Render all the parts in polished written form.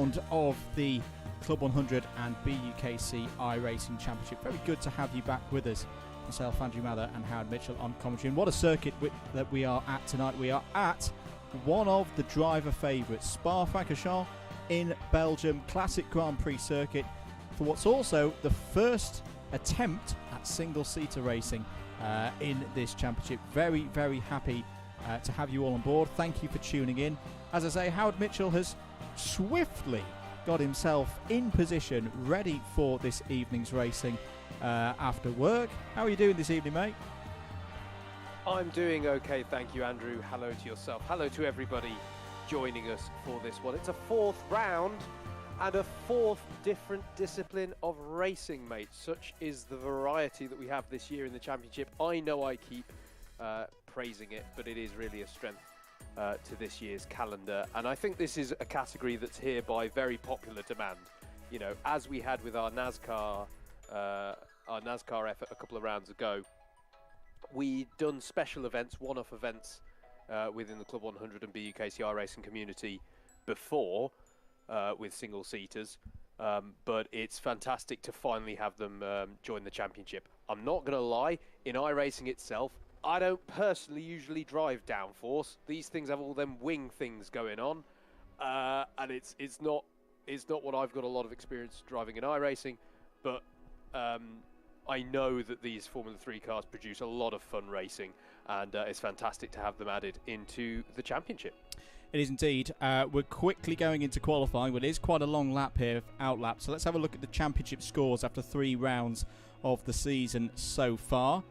round of the Club 100 and BUKC iRacing Championship. Very good to have you back with us. Myself, Andrew Mather, and Howard Mitchell on commentary. And what a circuit that we are at tonight. We are at one of the driver favourites, Spa-Francorchamps in Belgium, classic Grand Prix circuit, for what's also the first attempt at single-seater racing in this championship. Very, very happy to have you all on board. Thank you for tuning in. As I say, Howard Mitchell has swiftly got himself in position, ready for this evening's racing after work. How are you doing this evening, mate? I'm doing okay, thank you, Andrew. Hello to yourself. Hello to everybody joining us for this one. It's a fourth round and a fourth different discipline of racing, mate. Such is the variety that we have this year in the championship. I know I keep praising it, but it is really a strength to this year's calendar. And I think this is a category that's here by very popular demand. You know, as we had with our NASCAR effort a couple of rounds ago, we done special events, one-off events within the Club 100 and BUKC iRacing community before with single-seaters, but it's fantastic to finally have them join the championship. I'm not going to lie, in iRacing itself, I don't personally usually drive downforce. These things have all them wing things going on, and it's not what I've got a lot of experience driving in iRacing, but I know that these Formula 3 cars produce a lot of fun racing, and it's fantastic to have them added into the championship. It is indeed. We're quickly going into qualifying, but it is quite a long lap here, outlap. So let's have a look at the championship scores after 3 rounds of the season so far.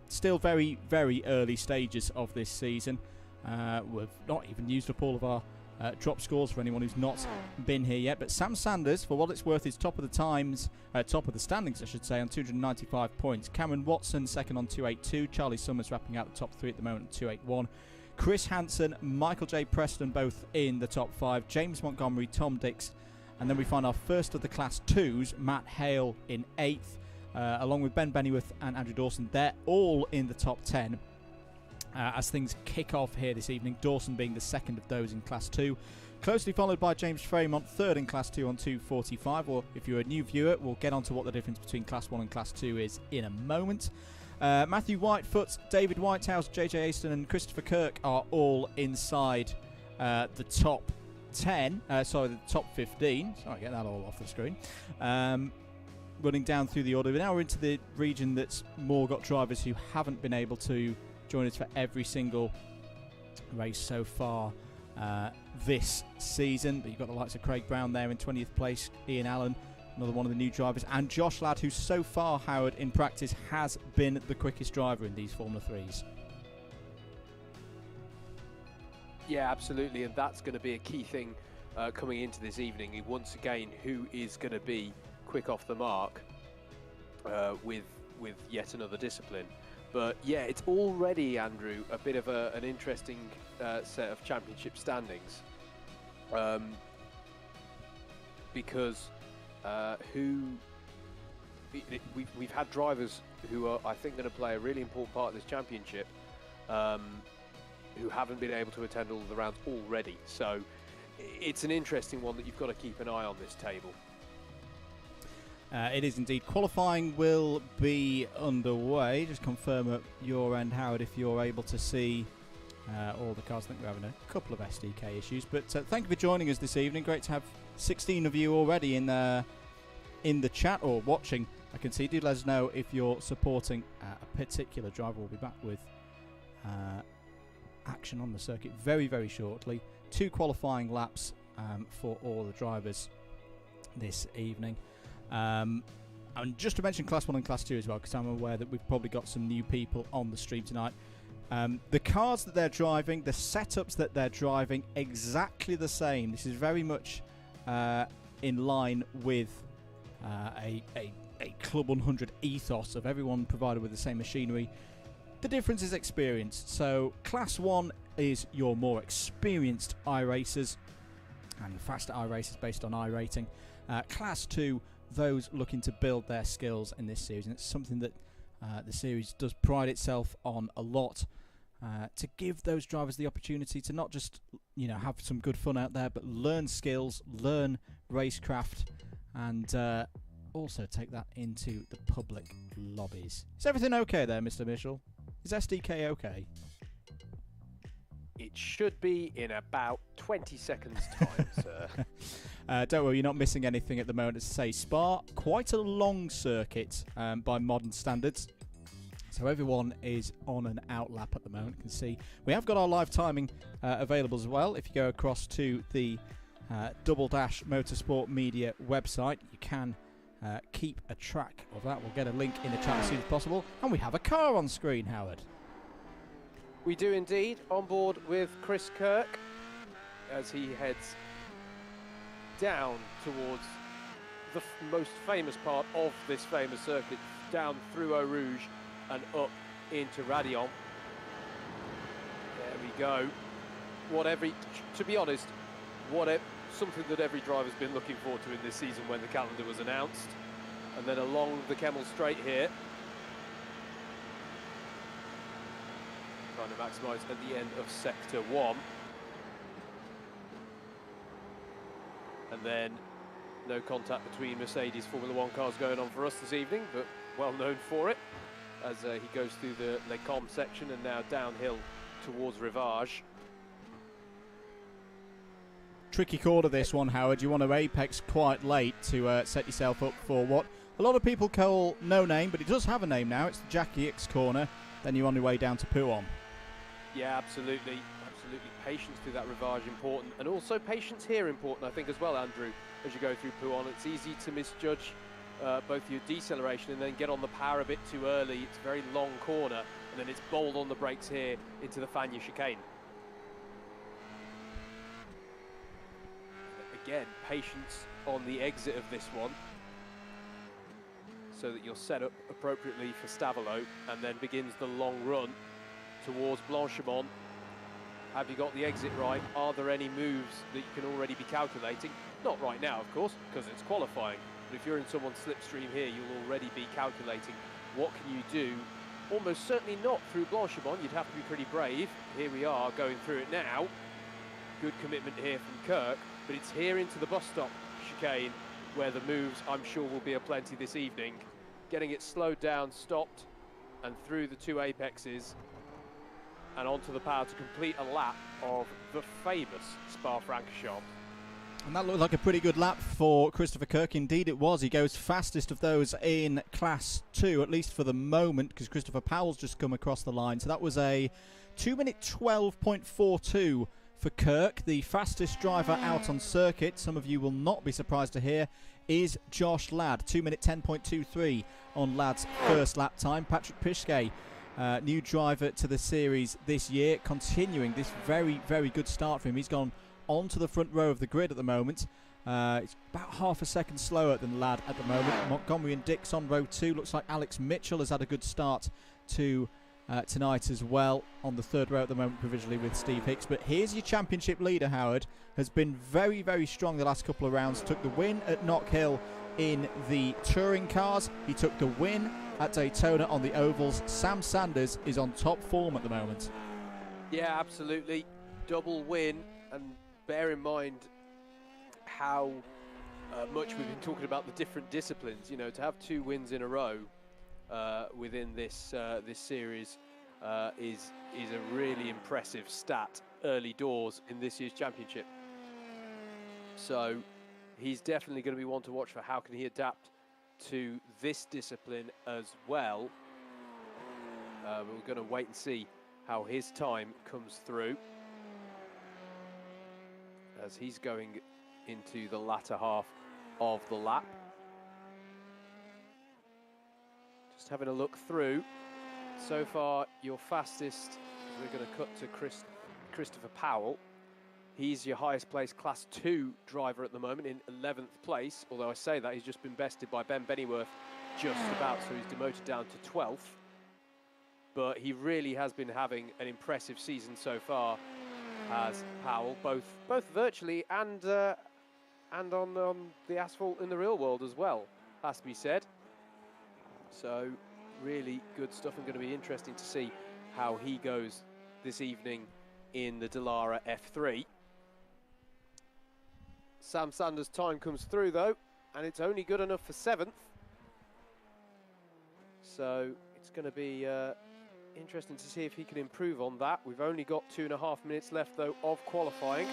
Still very, very early stages of this season. We've not even used up all of our drop scores for anyone who's not been here yet. But Sam Sanders, for what it's worth, is top of the standings, I should say, on 295 points. Cameron Watson second on 282. Charlie Summers wrapping out the top 3 at the moment at 281. Chris Hansen, Michael J. Preston both in the top 5. James Montgomery, Tom Dix, and then we find our first of the Class 2s, Matt Hale in 8th, along with Ben Bennyworth and Andrew Dawson. They're all in the top 10 as things kick off here this evening, Dawson being the second of those in Class 2. Closely followed by James Fremont, third in Class 2 on 245, or if you're a new viewer, we'll get on to what the difference between Class 1 and Class 2 is in a moment. Matthew Whitefoot, David Whitehouse, JJ Aston and Christopher Kirk are all inside the top 10, the top 15. Sorry, get that all off the screen. Running down through the order. Now we're into the region that's more got drivers who haven't been able to join us for every single race so far this season. But you've got the likes of Craig Brown there in 20th place, Ian Allen, another one of the new drivers, and Josh Ladd, who so far, Howard, in practice has been the quickest driver in these Formula 3s. Yeah, absolutely, and that's going to be a key thing coming into this evening. Once again, who is going to be quick off the mark with yet another discipline. But yeah, it's already, Andrew, a bit of an interesting set of championship standings, because we've had drivers who are, I think, going to play a really important part of this championship, who haven't been able to attend all of the rounds already. So it's an interesting one that you've got to keep an eye on this table. It is indeed. Qualifying will be underway. Just confirm at your end, Howard, if you're able to see all the cars. I think we're having a couple of SDK issues. But thank you for joining us this evening. Great to have 16 of you already in the chat or watching. I can see. Do let us know if you're supporting a particular driver. We'll be back with action on the circuit very, very shortly. 2 qualifying laps for all the drivers this evening. And just to mention Class 1 and Class 2 as well, because I'm aware that we've probably got some new people on the stream tonight. The cars that they're driving, the setups that they're driving, exactly the same. This is very much in line with a Club 100 ethos of everyone provided with the same machinery. The difference is experience. So Class 1 is your more experienced iRacers and faster iRacers based on iRating. Class 2, those looking to build their skills in this series, and it's something that the series does pride itself on a lot, to give those drivers the opportunity to not just have some good fun out there, but learn skills, learn racecraft and also take that into the public lobbies. Is everything okay there, Mr. Mitchell? Is SDK okay? It should be in about 20 seconds time, sir. Don't worry, you're not missing anything at the moment. As I say, Spa, quite a long circuit by modern standards. So everyone is on an outlap at the moment. You can see we have got our live timing available as well. If you go across to the Double Dash Motorsport Media website, you can keep a track of that. We'll get a link in the chat as soon as possible. And we have a car on screen, Howard. We do indeed, on board with Chris Kirk as he heads down towards the most famous part of this famous circuit, down through Eau Rouge and up into Raidillon. There we go. To be honest, something that every driver's been looking forward to in this season when the calendar was announced. And then along the Kemmel Straight here, trying to maximise at the end of Sector 1. And then no contact between Mercedes Formula 1 cars going on for us this evening, but well known for it, as he goes through the Les Combes section and now downhill towards Rivage. Tricky corner this one, Howard. You want to apex quite late to set yourself up for what a lot of people call no name, but it does have a name now. It's the Jackie X corner. Then you're on your way down to Pouhon. Yeah, absolutely. Absolutely. Patience through that Rivage important. And also patience here important, I think, as well, Andrew, as you go through Pouhon. It's easy to misjudge both your deceleration and then get on the power a bit too early. It's a very long corner, and then it's bold on the brakes here into the Fagnes chicane. Again, patience on the exit of this one, so that you're set up appropriately for Stavelot, and then begins the long run towards Blanchimont. Have you got the exit right? Are there any moves that you can already be calculating? Not right now, of course, because it's qualifying. But if you're in someone's slipstream here, you'll already be calculating what can you do. Almost certainly not through Blanchimont. You'd have to be pretty brave. Here we are going through it now. Good commitment here from Kirk, but it's here into the bus stop chicane where the moves, I'm sure, will be aplenty this evening. Getting it slowed down, stopped, and through the two apexes and onto the power to complete a lap of the famous Spa-Francorchamps. And that looked like a pretty good lap for Christopher Kirk. Indeed it was. He goes fastest of those in Class 2, at least for the moment, because Christopher Powell's just come across the line. So that was a 2-minute 12.42 for Kirk, the fastest driver out on circuit. Some of you will not be surprised to hear is Josh Ladd, 2-minute 10.23 on Ladd's first lap time. Patrick Pischke, new driver to the series this year, continuing this very, very good start for him. He's gone onto the front row of the grid at the moment. It's about half a second slower than Ladd at the moment. Montgomery and Dix on row 2. Looks like Alex Mitchell has had a good start to tonight as well, on the third row at the moment provisionally with Steve Hicks. But here's your championship leader, Howard. Has been very, very strong the last couple of rounds. Took the win at Knock Hill in the touring cars. He took the win at Daytona on the ovals. Sam Sanders is on top form at the moment. Yeah, absolutely. Double win, and bear in mind how much we've been talking about the different disciplines. You know, to have 2 wins in a row within this this series is a really impressive stat early doors in this year's championship. So he's definitely going to be one to watch for. How can he adapt to this discipline as well? We're going to wait and see how his time comes through as he's going into the latter half of the lap. Just having a look through. So far, your fastest, we're going to cut to Christopher Powell. He's your highest placed Class 2 driver at the moment in 11th place. Although I say that, he's just been bested by Ben Bennyworth just about, so he's demoted down to 12th. But he really has been having an impressive season so far, as Powell, both virtually and on the asphalt in the real world as well, has to be said. So really good stuff, and going to be interesting to see how he goes this evening in the Dallara F3. Sam Sanders' time comes through though, and it's only good enough for 7th. So it's going to be interesting to see if he can improve on that. We've only got 2.5 minutes left though of qualifying.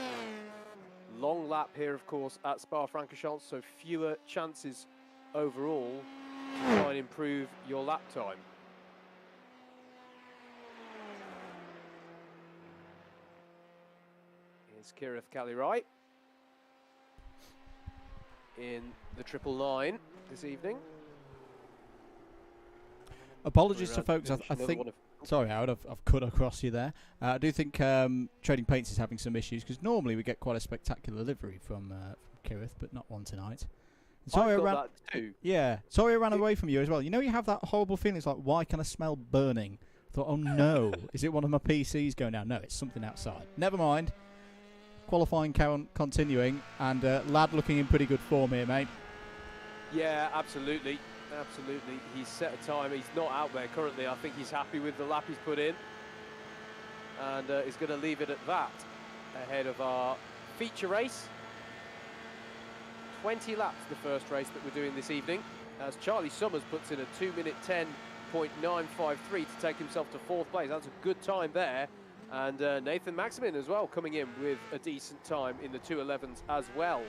Long lap here, of course, at Spa-Francorchamps, so fewer chances overall to try and improve your lap time. Here's Kirith Calirai in the 999 this evening. Apologies to folks, I think... Sorry, Howard, I've cut across you there. I do think Trading Paints is having some issues, because normally we get quite a spectacular livery from Kirith, but not one tonight. Sorry, I've got that too. Yeah, sorry I ran away from you as well. You know, you have that horrible feeling, it's like, why can I smell burning? I thought, oh no, is it one of my PCs going down? No, it's something outside. Never mind. Qualifying count continuing, and Lad looking in pretty good form here, mate. Yeah, absolutely. Absolutely. He's set a time. He's not out there currently. I think he's happy with the lap he's put in. And he's going to leave it at that ahead of our feature race. 20 laps the first race that we're doing this evening, as Charlie Summers puts in a 2-minute 10.953 to take himself to 4th place. That's a good time there. And Nathan Maximin as well coming in with a decent time in the 2:11s as well.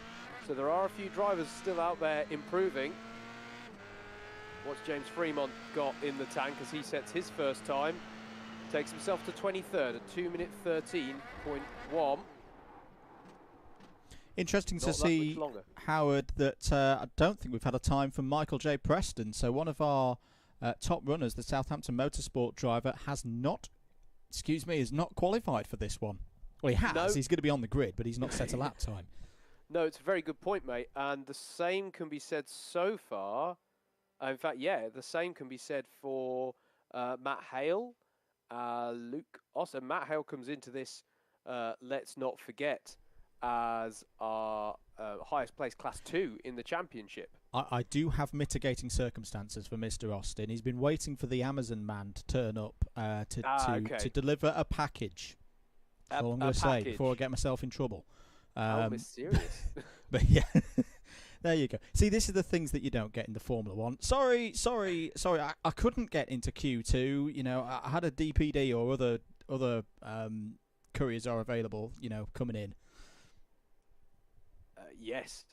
So there are a few drivers still out there improving. What's James Fremont got in the tank as he sets his first time? Takes himself to 23rd at 2-minute 13.1. Interesting to see, Howard, that I don't think we've had a time from Michael J. Preston. So one of our top runners, the Southampton Motorsport driver, has not qualified for this one. Well, he has. No. He's going to be on the grid, but he's not set a lap time. No, it's a very good point, mate. And the same can be said so far. In fact, yeah, the same can be said for Matt Hale, Luke Austin. Matt Hale comes into this, let's not forget, as our highest placed Class 2 in the championship. I do have mitigating circumstances for Mr. Austin. He's been waiting for the Amazon man to turn up to deliver a package. That's all I'm going to say before I get myself in trouble. How mysterious. But yeah. There you go. See, this is the things that you don't get in the Formula One. Sorry. I couldn't get into Q2. You know, I had a DPD or other couriers are available. You know, coming in. Yes.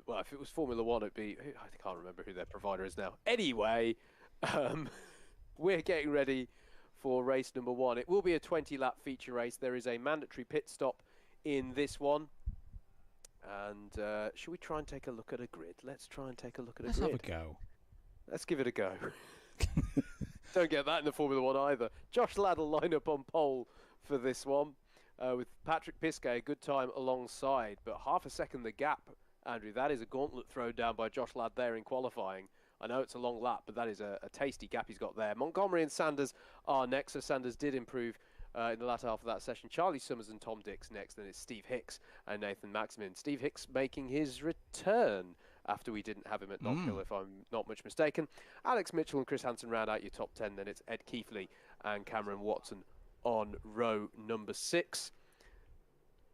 Well, if it was Formula One, it'd be. I can't remember who their provider is now. Anyway, we're getting ready for race number 1. It will be a 20-lap feature race. There is a mandatory pit stop in this one. And should we try and take a look at a grid? Let's try and take a look at a grid. Let's have a go. Let's give it a go. Don't get that in the Formula One either. Josh Ladd will line up on pole for this one with Patrick Pisquet, a good time alongside. But half a second the gap, Andrew. That is a gauntlet thrown down by Josh Ladd there in qualifying. I know it's a long lap, but that is a tasty gap he's got there. Montgomery and Sanders are next, so Sanders did improve in the latter half of that session. Charlie Summers and Tom Dix next, then it's Steve Hicks and Nathan Maximin. Steve Hicks making his return after we didn't have him at Knock Hill, if I'm not much mistaken. Alex Mitchell and Chris Hansen round out your top 10, then it's Ed Keefley and Cameron Watson on row number 6.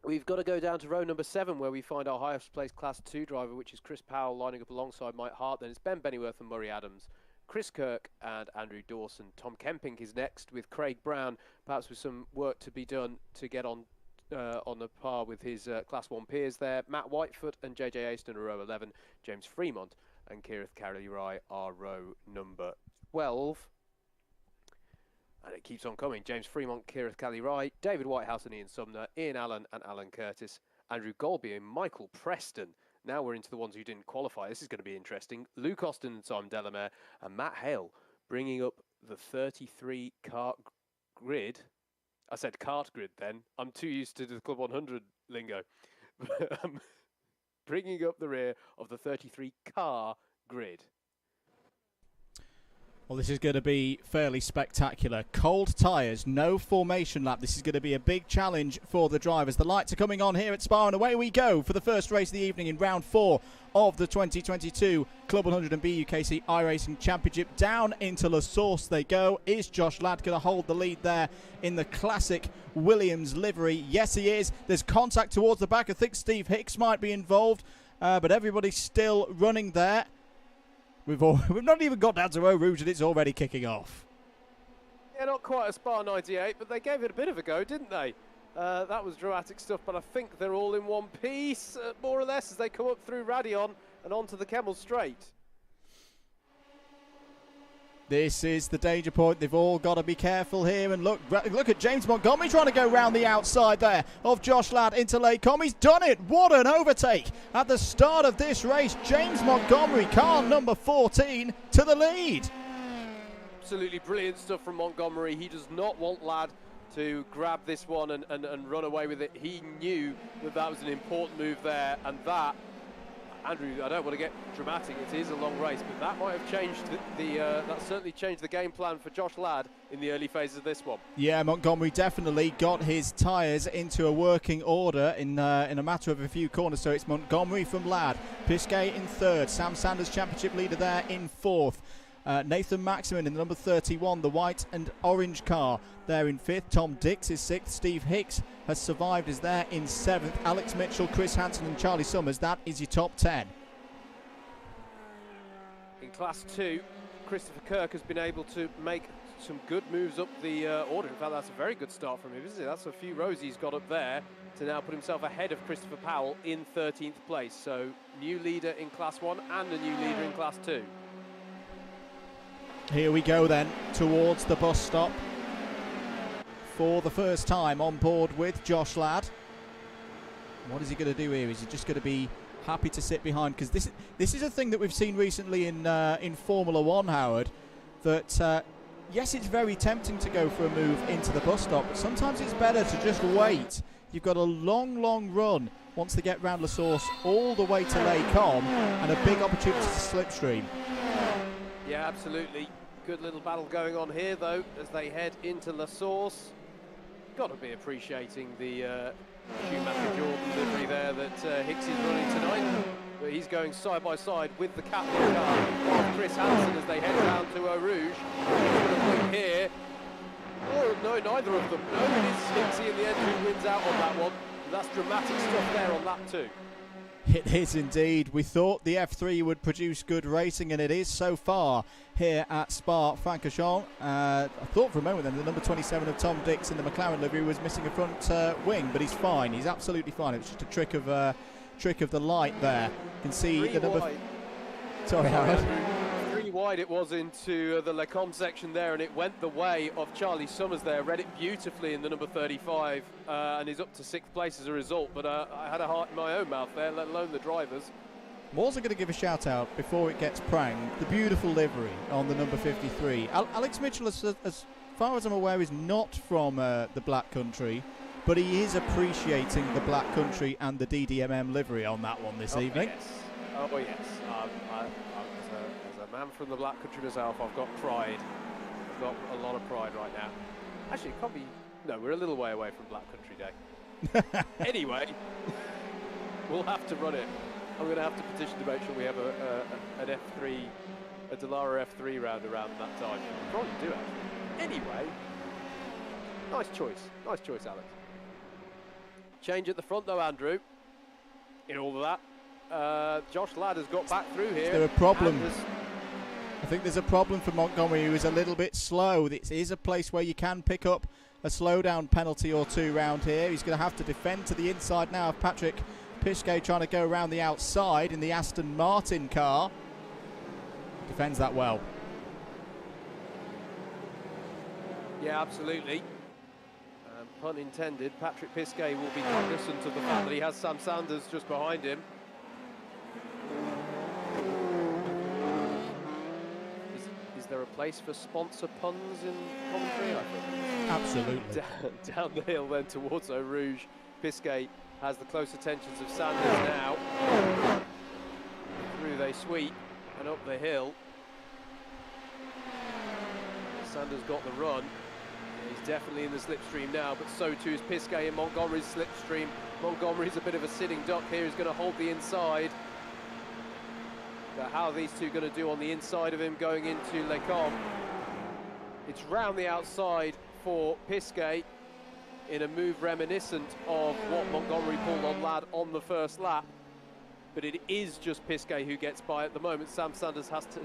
We've got to go down to row number 7, where we find our highest placed Class 2 driver, which is Chris Powell lining up alongside Mike Hart. Then it's Ben Bennyworth and Murray Adams, Chris Kirk and Andrew Dawson. Tom Kemping is next with Craig Brown, perhaps with some work to be done to get on the par with his Class 1 peers there. Matt Whitefoot and JJ Aston are row 11. James Fremont and Kirith Calirai are row number 12. And it keeps on coming. James Fremont, Kirith Calirai, David Whitehouse and Ian Sumner, Ian Allen and Alan Curtis, Andrew Golby and Michael Preston. Now we're into the ones who didn't qualify. This is going to be interesting. Luke Austin and Simon Delamere and Matt Hale bringing up the 33 kart grid. I said kart grid then. I'm too used to the Club 100 lingo. Bringing up the rear of the 33 car grid. Well, this is going to be fairly spectacular. Cold tyres, no formation lap. This is going to be a big challenge for the drivers. The lights are coming on here at Spa, and away we go for the first race of the evening in round 4 of the 2022 Club 100 and BUKC iRacing Championship. Down into La Source they go. Is Josh Ladd going to hold the lead there in the classic Williams livery? Yes, he is. There's contact towards the back. I think Steve Hicks might be involved, but everybody's still running there. We've not even got down to Eau Rouge and it's already kicking off. Yeah, not quite a Spa 98, but they gave it a bit of a go, didn't they? That was dramatic stuff, but I think they're all in one piece, more or less, as they come up through Radion and onto the Kemmel Straight. This is the danger point. They've all got to be careful here. And look at James Montgomery trying to go round the outside there of Josh Ladd into Laycombe. He's done it. What an overtake at the start of this race. James Montgomery, car number 14, to the lead. Absolutely brilliant stuff from Montgomery. He does not want Ladd to grab this one and run away with it. He knew that was an important move there, and that, Andrew, I don't want to get dramatic, it is a long race, but that might have changed that certainly changed the game plan for Josh Ladd in the early phases of this one. Yeah, Montgomery definitely got his tyres into a working order in a matter of a few corners. So it's Montgomery from Ladd, Pisquet in 3rd, Sam Sanders championship leader there in 4th. Nathan Maximin in the number 31, the white and orange car there in 5th. Tom Dix is 6th. Steve Hicks has survived, is there in 7th. Alex Mitchell, Chris Hansen and Charlie Summers, that is your top 10. In Class 2, Christopher Kirk has been able to make some good moves up the order. In fact, that's a very good start from him, isn't it? That's a few rows he's got up there to now put himself ahead of Christopher Powell in 13th place. So, new leader in Class 1 and a new leader in Class 2. Here we go then, towards the bus stop for the first time on board with Josh Ladd. What is he going to do here? Is he just going to be happy to sit behind? Because this is a thing that we've seen recently in Formula 1, Howard, that yes, it's very tempting to go for a move into the bus stop, but sometimes it's better to just wait. You've got a long run once they get round La Source all the way to Laycombe, and a big opportunity to slipstream. Yeah, absolutely. Good little battle going on here, though, as they head into La Source. Got to be appreciating the Schumacher Jordan livery there that Hicks is running tonight. But he's going side by side with the Catnip car of Chris Hansen as they head down to Eau Rouge. Here. Oh, no, neither of them. No, it is Hicksy in the end who wins out on that one. That's dramatic stuff there on that too. It is indeed. We thought the F3 would produce good racing, and it is so far here at Spa-Francorchamps. I thought for a moment then the number 27 of Tom Dix in the McLaren livery was missing a front wing, but he's fine. He's absolutely fine. It was just a trick of the light there. You can see the number. Sorry, Howard. 3 wide it was into the Laycombe section there, and it went the way of Charlie Summers there. Read it beautifully in the number 35, and is up to 6th place as a result. But I had a heart in my own mouth there, let alone the drivers. I'm also going to give a shout out before it gets pranged. The beautiful livery on the number 53. Alex Mitchell, as far as I'm aware, is not from the Black Country, but he is appreciating the Black Country and the DDMM livery on that one this evening. Yes. Oh yes. As a man from the Black Country myself, I've got pride. I've got a lot of pride right now. Actually, it can't be. No, we're a little way away from Black Country Day. Anyway, we'll have to run it. I'm going to have to petition to make sure we have an F3, a Dallara F3 round around that time. We'll probably do it. Anyway, nice choice, Alex. Change at the front though, Andrew. In all of that, Josh Ladd has got back through here. Is there a problem? I think there's a problem for Montgomery, who is a little bit slow. This is a place where you can pick up a slowdown penalty or two round here. He's going to have to defend to the inside now of Patrick Pisquet, trying to go around the outside in the Aston Martin car. Defends that well. Yeah, absolutely. Pun intended. Patrick Pisquet will be cognizant of the fact that he has Sam Sanders just behind him. Is there a place for sponsor puns in commentary? I think. Absolutely. Down the hill then towards Eau Rouge. Pisquet has the close attentions of Sanders now. Through they sweep and up the hill. Sanders got the run. He's definitely in the slipstream now, but so too is Pisquet in Montgomery's slipstream. Montgomery's a bit of a sitting duck here. He's going to hold the inside. But how are these two going to do on the inside of him going into Les Combes? It's round the outside for Pisquet in a move reminiscent of what Montgomery pulled on Ladd on the first lap. But it is just Pisquet who gets by at the moment. Sam Sanders has to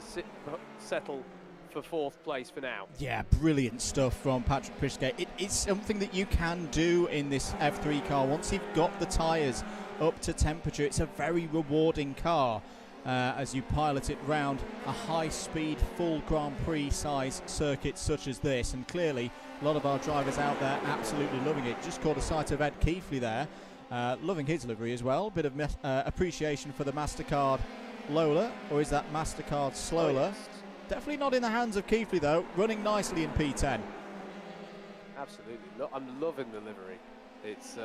settle for 4th place for now. Yeah, brilliant stuff from Patrick Pisquet. It is something that you can do in this F3 car. Once you've got the tyres up to temperature, it's a very rewarding car as you pilot it round a high-speed, full Grand Prix size circuit such as this. And clearly, a lot of our drivers out there absolutely loving it. Just caught a sight of Ed Keithley there, loving his livery as well. Bit of appreciation for the MasterCard Lola, or is that MasterCard Slola? Oh, yes. Definitely not in the hands of Keithley though, running nicely in P10. Absolutely, I'm loving the livery. It's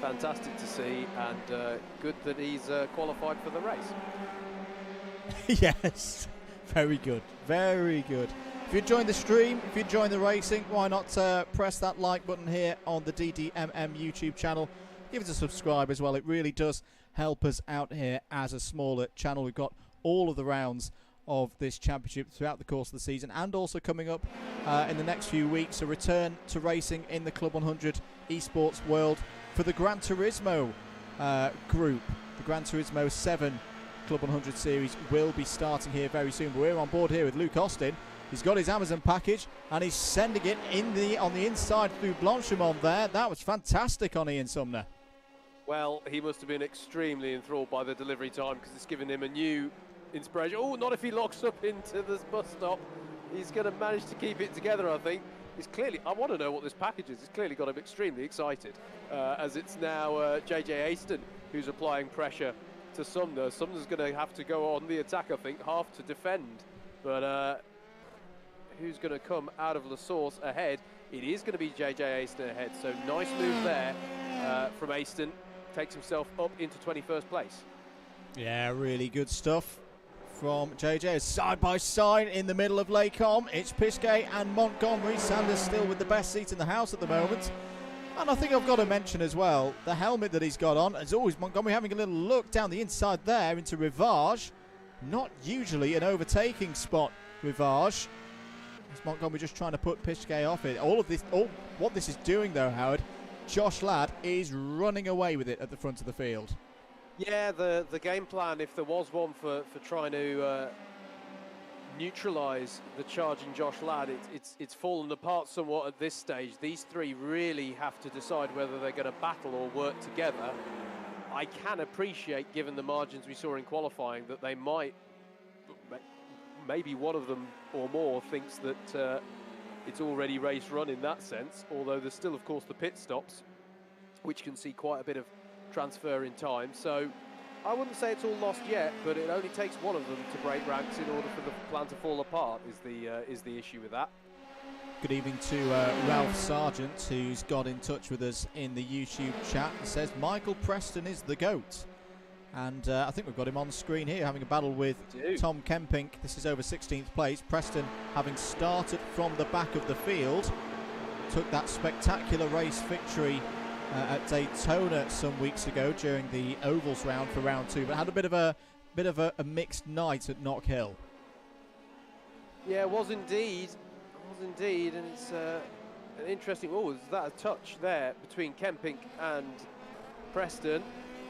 fantastic to see, and good that he's qualified for the race. Yes, very good, very good. If you enjoyed the stream, if you enjoyed the racing, why not press that like button here on the DDMM YouTube channel. Give us a subscribe as well, it really does help us out here as a smaller channel. We've got all of the rounds of this championship throughout the course of the season, and also coming up in the next few weeks, a return to racing in the Club 100 esports world for the Gran Turismo group. The Gran Turismo 7 Club 100 series will be starting here very soon, but we're on board here with Luke Austin. He's got his Amazon package and he's sending it on the inside through Blanchimont there. That was fantastic on Ian Sumner. Well, he must have been extremely enthralled by the delivery time, because it's given him a new inspiration. Oh, not if he locks up into this bus stop. He's going to manage to keep it together, I think. It's clearly, I want to know what this package is. It's clearly got him extremely excited, as it's now JJ Aston who's applying pressure to Sumner. Sumner's going to have to go on the attack, I think, half to defend. But who's going to come out of La Source ahead? It is going to be JJ Aston ahead. So nice move there from Aston. Takes himself up into 21st place. Yeah, really good stuff from JJ. Side by side in the middle of Les Combes. It's Pisquet and Montgomery. Sanders still with the best seat in the house at the moment. And I think I've got to mention as well, the helmet that he's got on. As always, Montgomery having a little look down the inside there into Rivage. Not usually an overtaking spot, Rivage. It's Montgomery just trying to put Pisquet off it. What this is doing though, Howard, Josh Ladd is running away with it at the front of the field. Yeah, the game plan, if there was one for trying to neutralise the charging Josh Ladd, it's fallen apart somewhat at this stage. These three really have to decide whether they're going to battle or work together. I can appreciate, given the margins we saw in qualifying, that they might, maybe one of them or more thinks that it's already race run in that sense, although there's still, of course, the pit stops, which can see quite a bit of transfer in time. So I wouldn't say it's all lost yet, but it only takes one of them to break ranks in order for the plan to fall apart, is the issue with that. Good evening to Ralph Sargent, who's got in touch with us in the YouTube chat and says Michael Preston is the GOAT. And I think we've got him on screen here having a battle with Tom Kempink. This is over 16th place. Preston, having started from the back of the field, took that spectacular race victory at Daytona some weeks ago during the ovals round for round 2, but had a bit of a mixed night at Knock Hill. Yeah, it was indeed. And it's an interesting. Oh, is that a touch there between Kempink and Preston?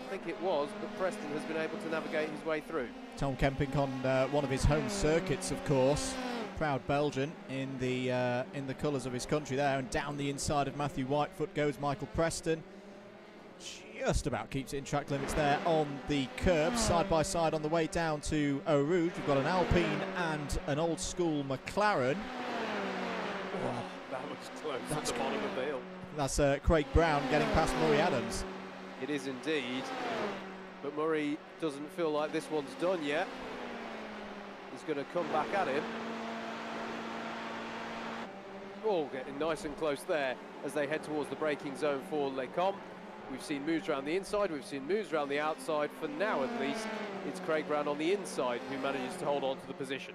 I think it was, but Preston has been able to navigate his way through. Tom Kempink on one of his home circuits, of course. Proud Belgian in the colours of his country there, and down the inside of Matthew Whitefoot goes Michael Preston. Just about keeps it in track limits there on the curb, side by side on the way down to Eau Rouge. We've got an Alpine and an old school McLaren. Oh, that was close at the bottom of the hill. That's Craig Brown getting past Murray Adams. It is indeed, but Murray doesn't feel like this one's done yet. He's going to come back at him. Oh, getting nice and close there as they head towards the braking zone for Les Combes. We've seen moves around the inside, we've seen moves around the outside. For now, at least, it's Craig Brown on the inside who manages to hold on to the position.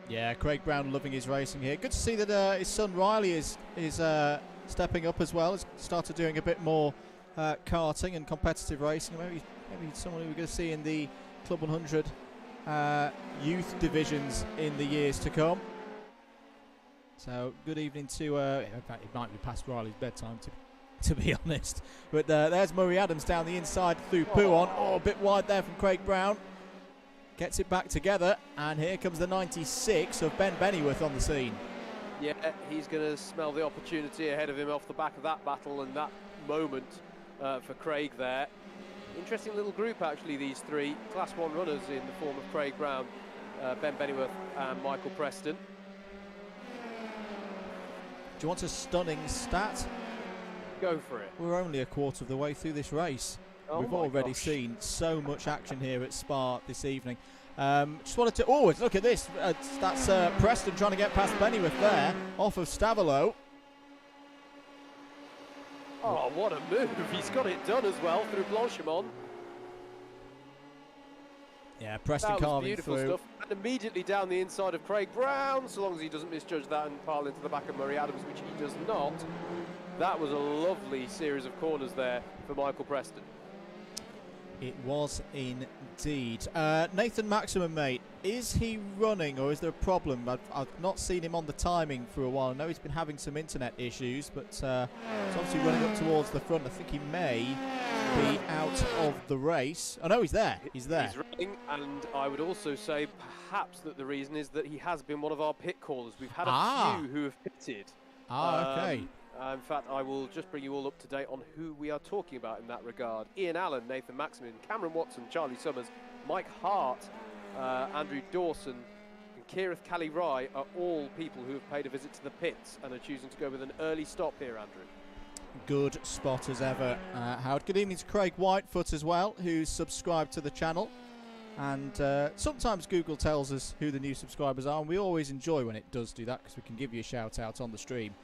Yeah, Craig Brown loving his racing here. Good to see that his son Riley is stepping up as well. Has started doing a bit more karting and competitive racing. Maybe someone who we're going to see in the Club 100 youth divisions in the years to come. So good evening to, in fact it might be past Riley's bedtime to be honest. But there's Murray Adams down the inside through Pouon. Oh, a bit wide there from Craig Brown. Gets it back together, and here comes the 96 of Ben Bennyworth on the scene. Yeah, he's going to smell the opportunity ahead of him off the back of that battle and that moment for Craig there. Interesting little group actually, these three Class 1 runners in the form of Craig Brown, Ben Bennyworth and Michael Preston. Do you want a stunning stat? Go for it. We're only a quarter of the way through this race. Oh, we've already seen so much action here at Spa this evening. Just wanted to... Oh, look at this. That's Preston trying to get past Bennyworth there, off of Stavolo. Oh, what a move. He's got it done as well through Blanchimont. Yeah, Preston carving beautiful through. Stuff. And immediately down the inside of Craig Brown, so long as he doesn't misjudge that and pile into the back of Murray Adams, which he does not. That was a lovely series of corners there for Michael Preston. It was indeed. Nathan Maximum, mate, is he running or is there a problem? I've not seen him on the timing for a while. I know he's been having some internet issues, but he's obviously running up towards the front. I think he may be out of the race. Oh no, he's there. He's there. He's running, and I would also say perhaps that the reason is that he has been one of our pit callers. We've had a few who have pitted. Okay. In fact, I will just bring you all up to date on who we are talking about in that regard. Ian Allen, Nathan Maximin, Cameron Watson, Charlie Summers, Mike Hart, Andrew Dawson, and Kirith Cali-Rai are all people who have paid a visit to the pits and are choosing to go with an early stop here, Andrew. Good spot as ever, Howard. Good evening to Craig Whitefoot as well, who's subscribed to the channel. And sometimes Google tells us who the new subscribers are, and we always enjoy when it does do that because we can give you a shout out on the stream.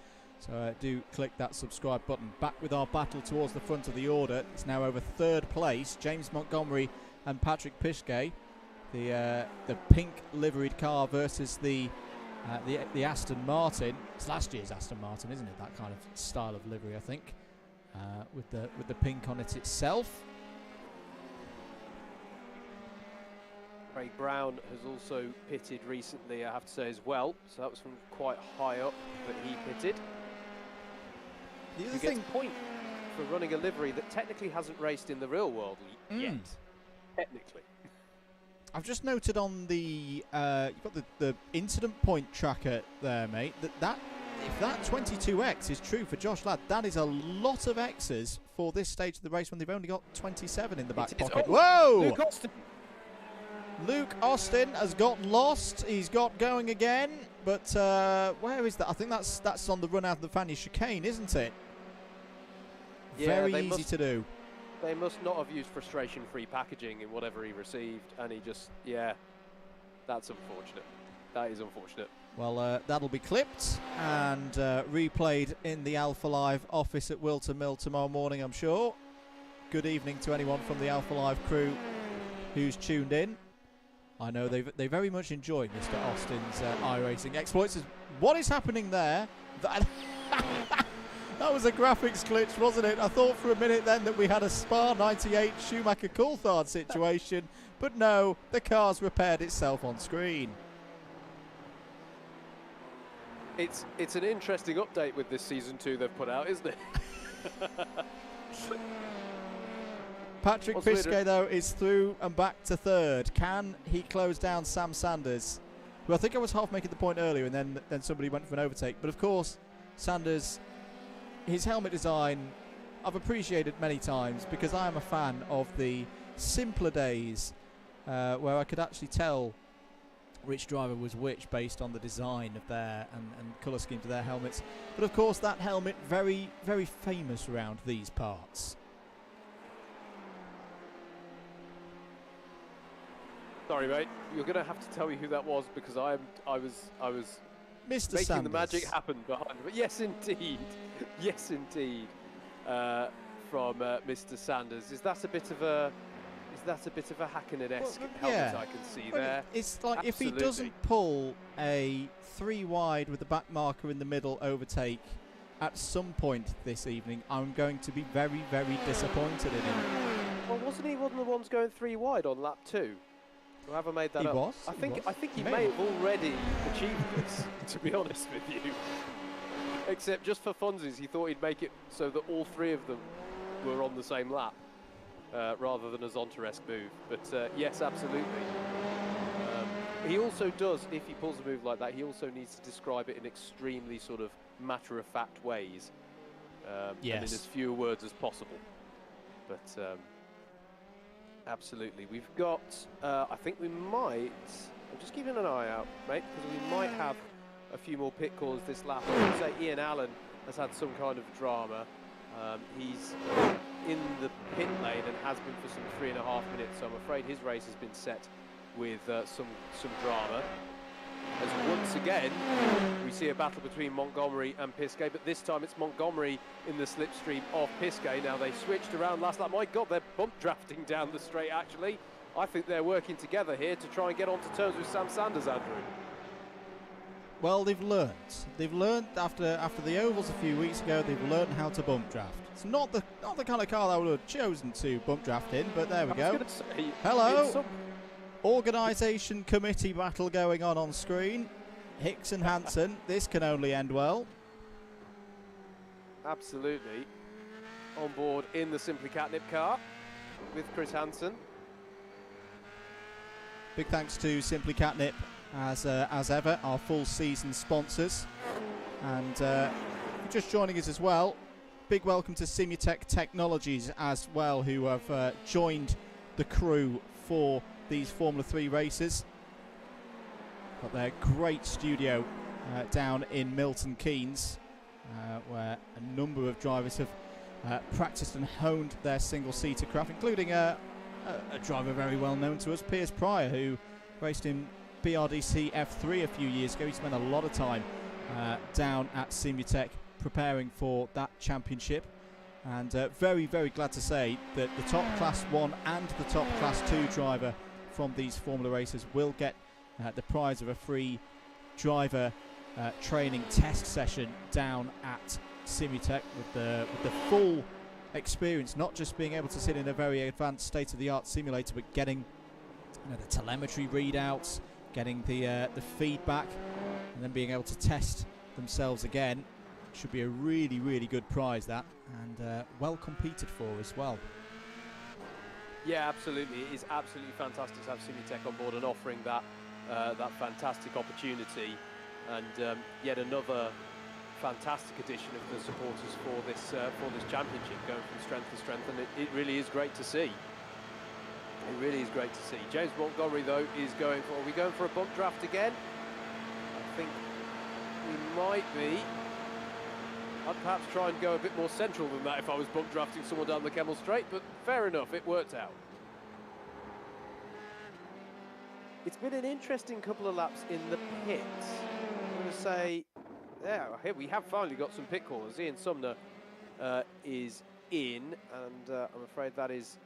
So do click that subscribe button. Back with our battle towards the front of the order. It's now over third place. James Montgomery and Patrick Pischke. The pink liveried car versus the Aston Martin. It's last year's Aston Martin, isn't it? That kind of style of livery, I think, with the pink on it itself. Craig Brown has also pitted recently, I have to say, as well. So that was from quite high up that he pitted. The other He gets a point for running a livery that technically hasn't raced in the real world yet. Technically. I've just noted on the you've got the incident point tracker there, mate. That if that 22X is true for Josh Ladd, that is a lot of X's for this stage of the race when they've only got 27 in the back pocket. Whoa! Luke Austin has got lost. He's got going again, but where is that? I think that's on the run out of the Fanny chicane, isn't it? Yeah, very easy to do. They must not have used frustration-free packaging in whatever he received, and he just, yeah, that's unfortunate. That is unfortunate. Well, that'll be clipped and replayed in the Alpha Live office at Wilton Mill tomorrow morning, I'm sure. Good evening to anyone from the Alpha Live crew who's tuned in. I know they very much enjoy Mr. Austin's iRacing exploits. What is happening there? That was a graphics glitch, wasn't it? I thought for a minute then that we had a Spa 98 Schumacher Coulthard situation, but no, the car's repaired itself on screen. It's an interesting update with this season 2 they've put out, isn't it? Patrick Pischke, though, is through and back to third. Can he close down Sam Sanders? Well, I think I was half making the point earlier, and then somebody went for an overtake. But, of course, Sanders, his helmet design, I've appreciated many times because I am a fan of the simpler days where I could actually tell which driver was which based on the design of their and colour schemes of their helmets. But, of course, that helmet, very, very famous around these parts. Sorry, mate. You're going to have to tell me who that was because I was Mr. making Sanders. the magic happen behind me. But yes, indeed. Yes, indeed. From Mr. Sanders. Is that a bit of a that's a bit of a Hakkinen-esque helmet I can see there. It's like Absolutely. if he doesn't pull a 3 wide with the back marker in the middle overtake at some point this evening, I'm going to be very, very disappointed in him. Well, wasn't he one of the ones going 3 wide on lap 2? Or have I made that up? Was. I think he may have already achieved this, to be honest with you. Except just for funsies, he thought he'd make it so that all 3 of them were on the same lap, rather than a Zonta-esque move. But yes, absolutely. He also does, if he pulls a move like that, he also needs to describe it in extremely sort of matter-of-fact ways, and in as few words as possible. But absolutely, we've got. I think we might. I'm just keeping an eye out, mate, because we might have a few more pit calls this lap. I would say Ian Allen has had some kind of drama. He's in the pit lane and has been for some 3.5 minutes. So I'm afraid his race has been set with some drama. As once again we see a battle between Montgomery and Pisquet, but this time it's Montgomery in the slipstream of Pisquet. Now they switched around last lap. My God, they're bump drafting down the straight actually. I think they're working together here to try and get onto terms with Sam Sanders, Andrew. Well, they've learned. They've learned after the ovals a few weeks ago. They've learned how to bump draft. It's not the kind of car I would have chosen to bump draft in, but there we go. Hello. Organisation committee battle going on screen. Hicks and Hansen. This can only end well. Absolutely. On board in the Simply Catnip car with Chris Hansen. Big thanks to Simply Catnip as ever, our full season sponsors. And just joining us as well, big welcome to Simutech Technologies as well, who have joined the crew for these Formula 3 races. Got their great studio down in Milton Keynes, where a number of drivers have practiced and honed their single-seater craft, including a driver very well known to us, Piers Pryor, who raced in BRDC F3 a few years ago. He spent a lot of time down at Simutech preparing for that championship. And very, very glad to say that the top Class 1 and the top Class 2 driver from these Formula races will get the prize of a free driver training test session down at Simutech with the full experience, not just being able to sit in a very advanced state-of-the-art simulator, but getting the telemetry readouts, getting the feedback, and then being able to test themselves again. Should be a really, really good prize, that, and well competed for as well. Yeah, absolutely. It is absolutely fantastic to have Simutech on board and offering that that fantastic opportunity, and yet another fantastic addition of the supporters for this championship, going from strength to strength, and it really is great to see. It really is great to see. James Montgomery, though, is going for. Are we going for a bump draft again? I think we might be. I'd perhaps try and go a bit more central than that if I was bump drafting someone down the Kemmel Straight, but fair enough, it worked out. It's been an interesting couple of laps in the pits. I'm going to say, yeah, here we have finally got some pit callers. Ian Sumner is in, and I'm afraid that is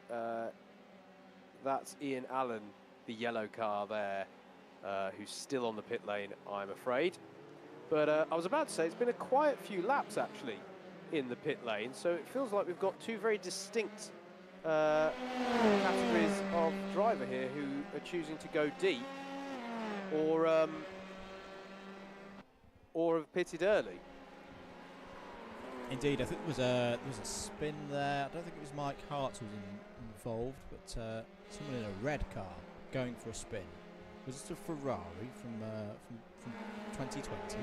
that's Ian Allen, the yellow car there, who's still on the pit lane, I'm afraid. But I was about to say, it's been a quiet few laps, actually, in the pit lane. So it feels like we've got two very distinct categories of driver here who are choosing to go deep or have pitted early. Indeed, I think there was a spin there. I don't think it was Mike Hart who was involved, but someone in a red car going for a spin. Was it a Ferrari from 2020?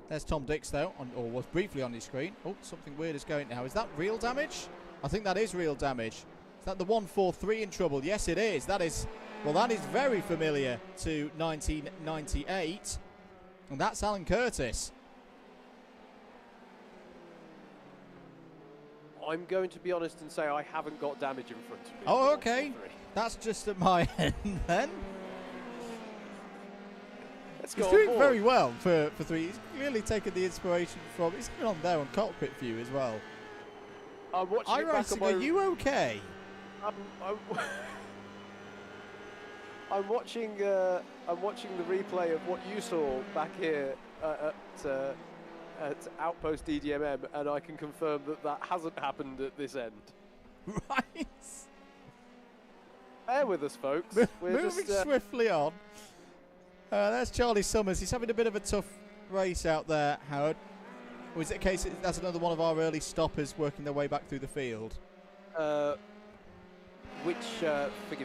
There's Tom Dix, though, or was briefly on his screen. Oh, something weird is going now. Is that real damage? I think that is real damage. Is that the 143 in trouble? Yes, it is. That is, well, that is very familiar to 1998. And that's Alan Curtis. I'm going to be honest and say I haven't got damage in front of me. Oh, okay. That's just at my end then. He's doing very well for three. He's clearly taken the inspiration from. He's been on there on cockpit view as well. I'm watching iRacing, are you okay? I'm watching the replay of what you saw back here at Outpost EDMM, and I can confirm that that hasn't happened at this end. Right. Bear with us, folks. We're Moving swiftly on. There's Charlie Summers. He's having a bit of a tough race out there, Howard. Or is it a case that's another one of our early stoppers working their way back through the field? Forgive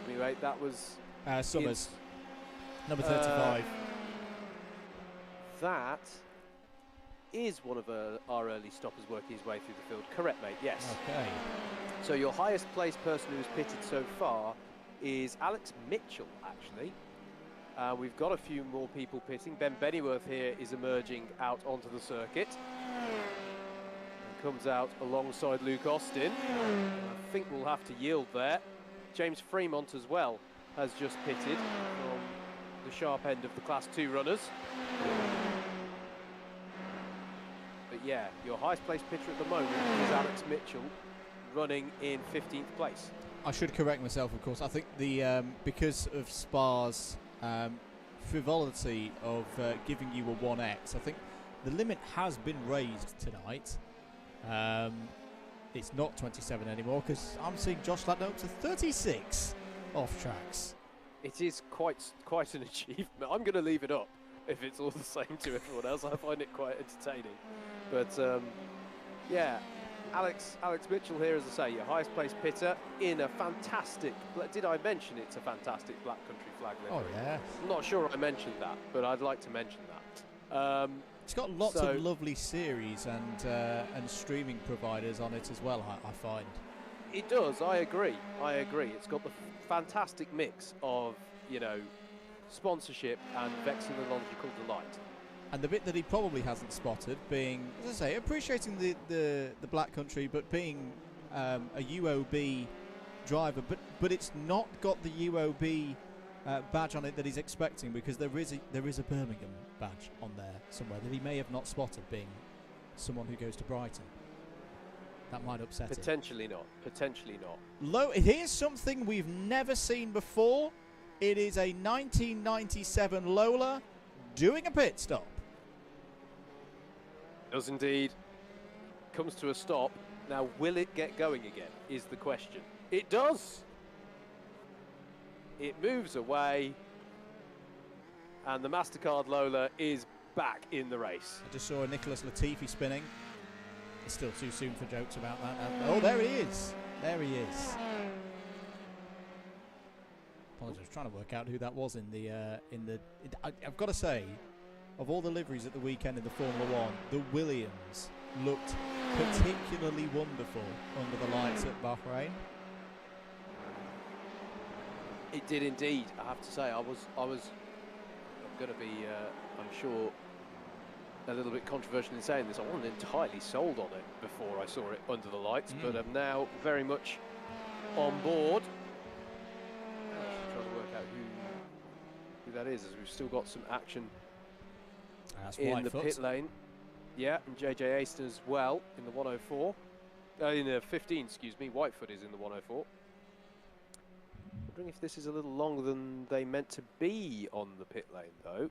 me, mate, that was... Summers, number 35. That is one of our early stoppers working his way through the field. Correct, mate, yes. Okay. So your highest placed person who's pitted so far is Alex Mitchell, actually. We've got a few more people pitting. Ben Bennyworth here is emerging out onto the circuit. And comes out alongside Luke Austin. I think we'll have to yield there. James Fremont as well has just pitted from the sharp end of the Class 2 runners. But yeah, your highest placed pitcher at the moment is Alex Mitchell, running in 15th place. I should correct myself, of course. I think the because of Spa's frivolity of giving you a 1x, I think the limit has been raised tonight. It's not 27 anymore, because I'm seeing Josh Ladner up to 36 off tracks. It is quite an achievement. I'm going to leave it up if it's all the same to everyone else. I find it quite entertaining. But yeah, Alex Mitchell here, as I say, your highest placed pitter in a fantastic... Did I mention it's a fantastic Black Country flag livery? Oh, yeah. I'm not sure I mentioned that, but I'd like to mention that. It's got lots of lovely series and streaming providers on it as well, I find. It does, I agree. It's got the fantastic mix of, you know, sponsorship and vexillological delight. And the bit that he probably hasn't spotted being, as I say, appreciating the Black Country, but being a UOB driver, but it's not got the UOB badge on it that he's expecting, because there is a Birmingham badge on there somewhere that he may have not spotted, being someone who goes to Brighton. That might upset him. Potentially not. Here's something we've never seen before. It is a 1997 Lola doing a pit stop. Does indeed. Comes to a stop. Now, will it get going again, is the question. It does. It moves away, and the MasterCard Lola is back in the race. I just saw Nicholas Latifi spinning. It's still too soon for jokes about that. Oh, there he is. There he is. Apologies, I was trying to work out who that was in the I've got to say, of all the liveries at the weekend in the Formula One, the Williams looked particularly wonderful under the lights at Bahrain. It did indeed. I have to say, I'm going to be, I'm sure, a little bit controversial in saying this. I wasn't entirely sold on it before I saw it under the lights, but I'm now very much on board. I'm trying to work out who that is, as we've still got some action in the pit lane. Yeah, and JJ Aston as well in the 104. In the 15, excuse me. Whitefoot is in the 104. Wondering if this is a little longer than they meant to be on the pit lane, though.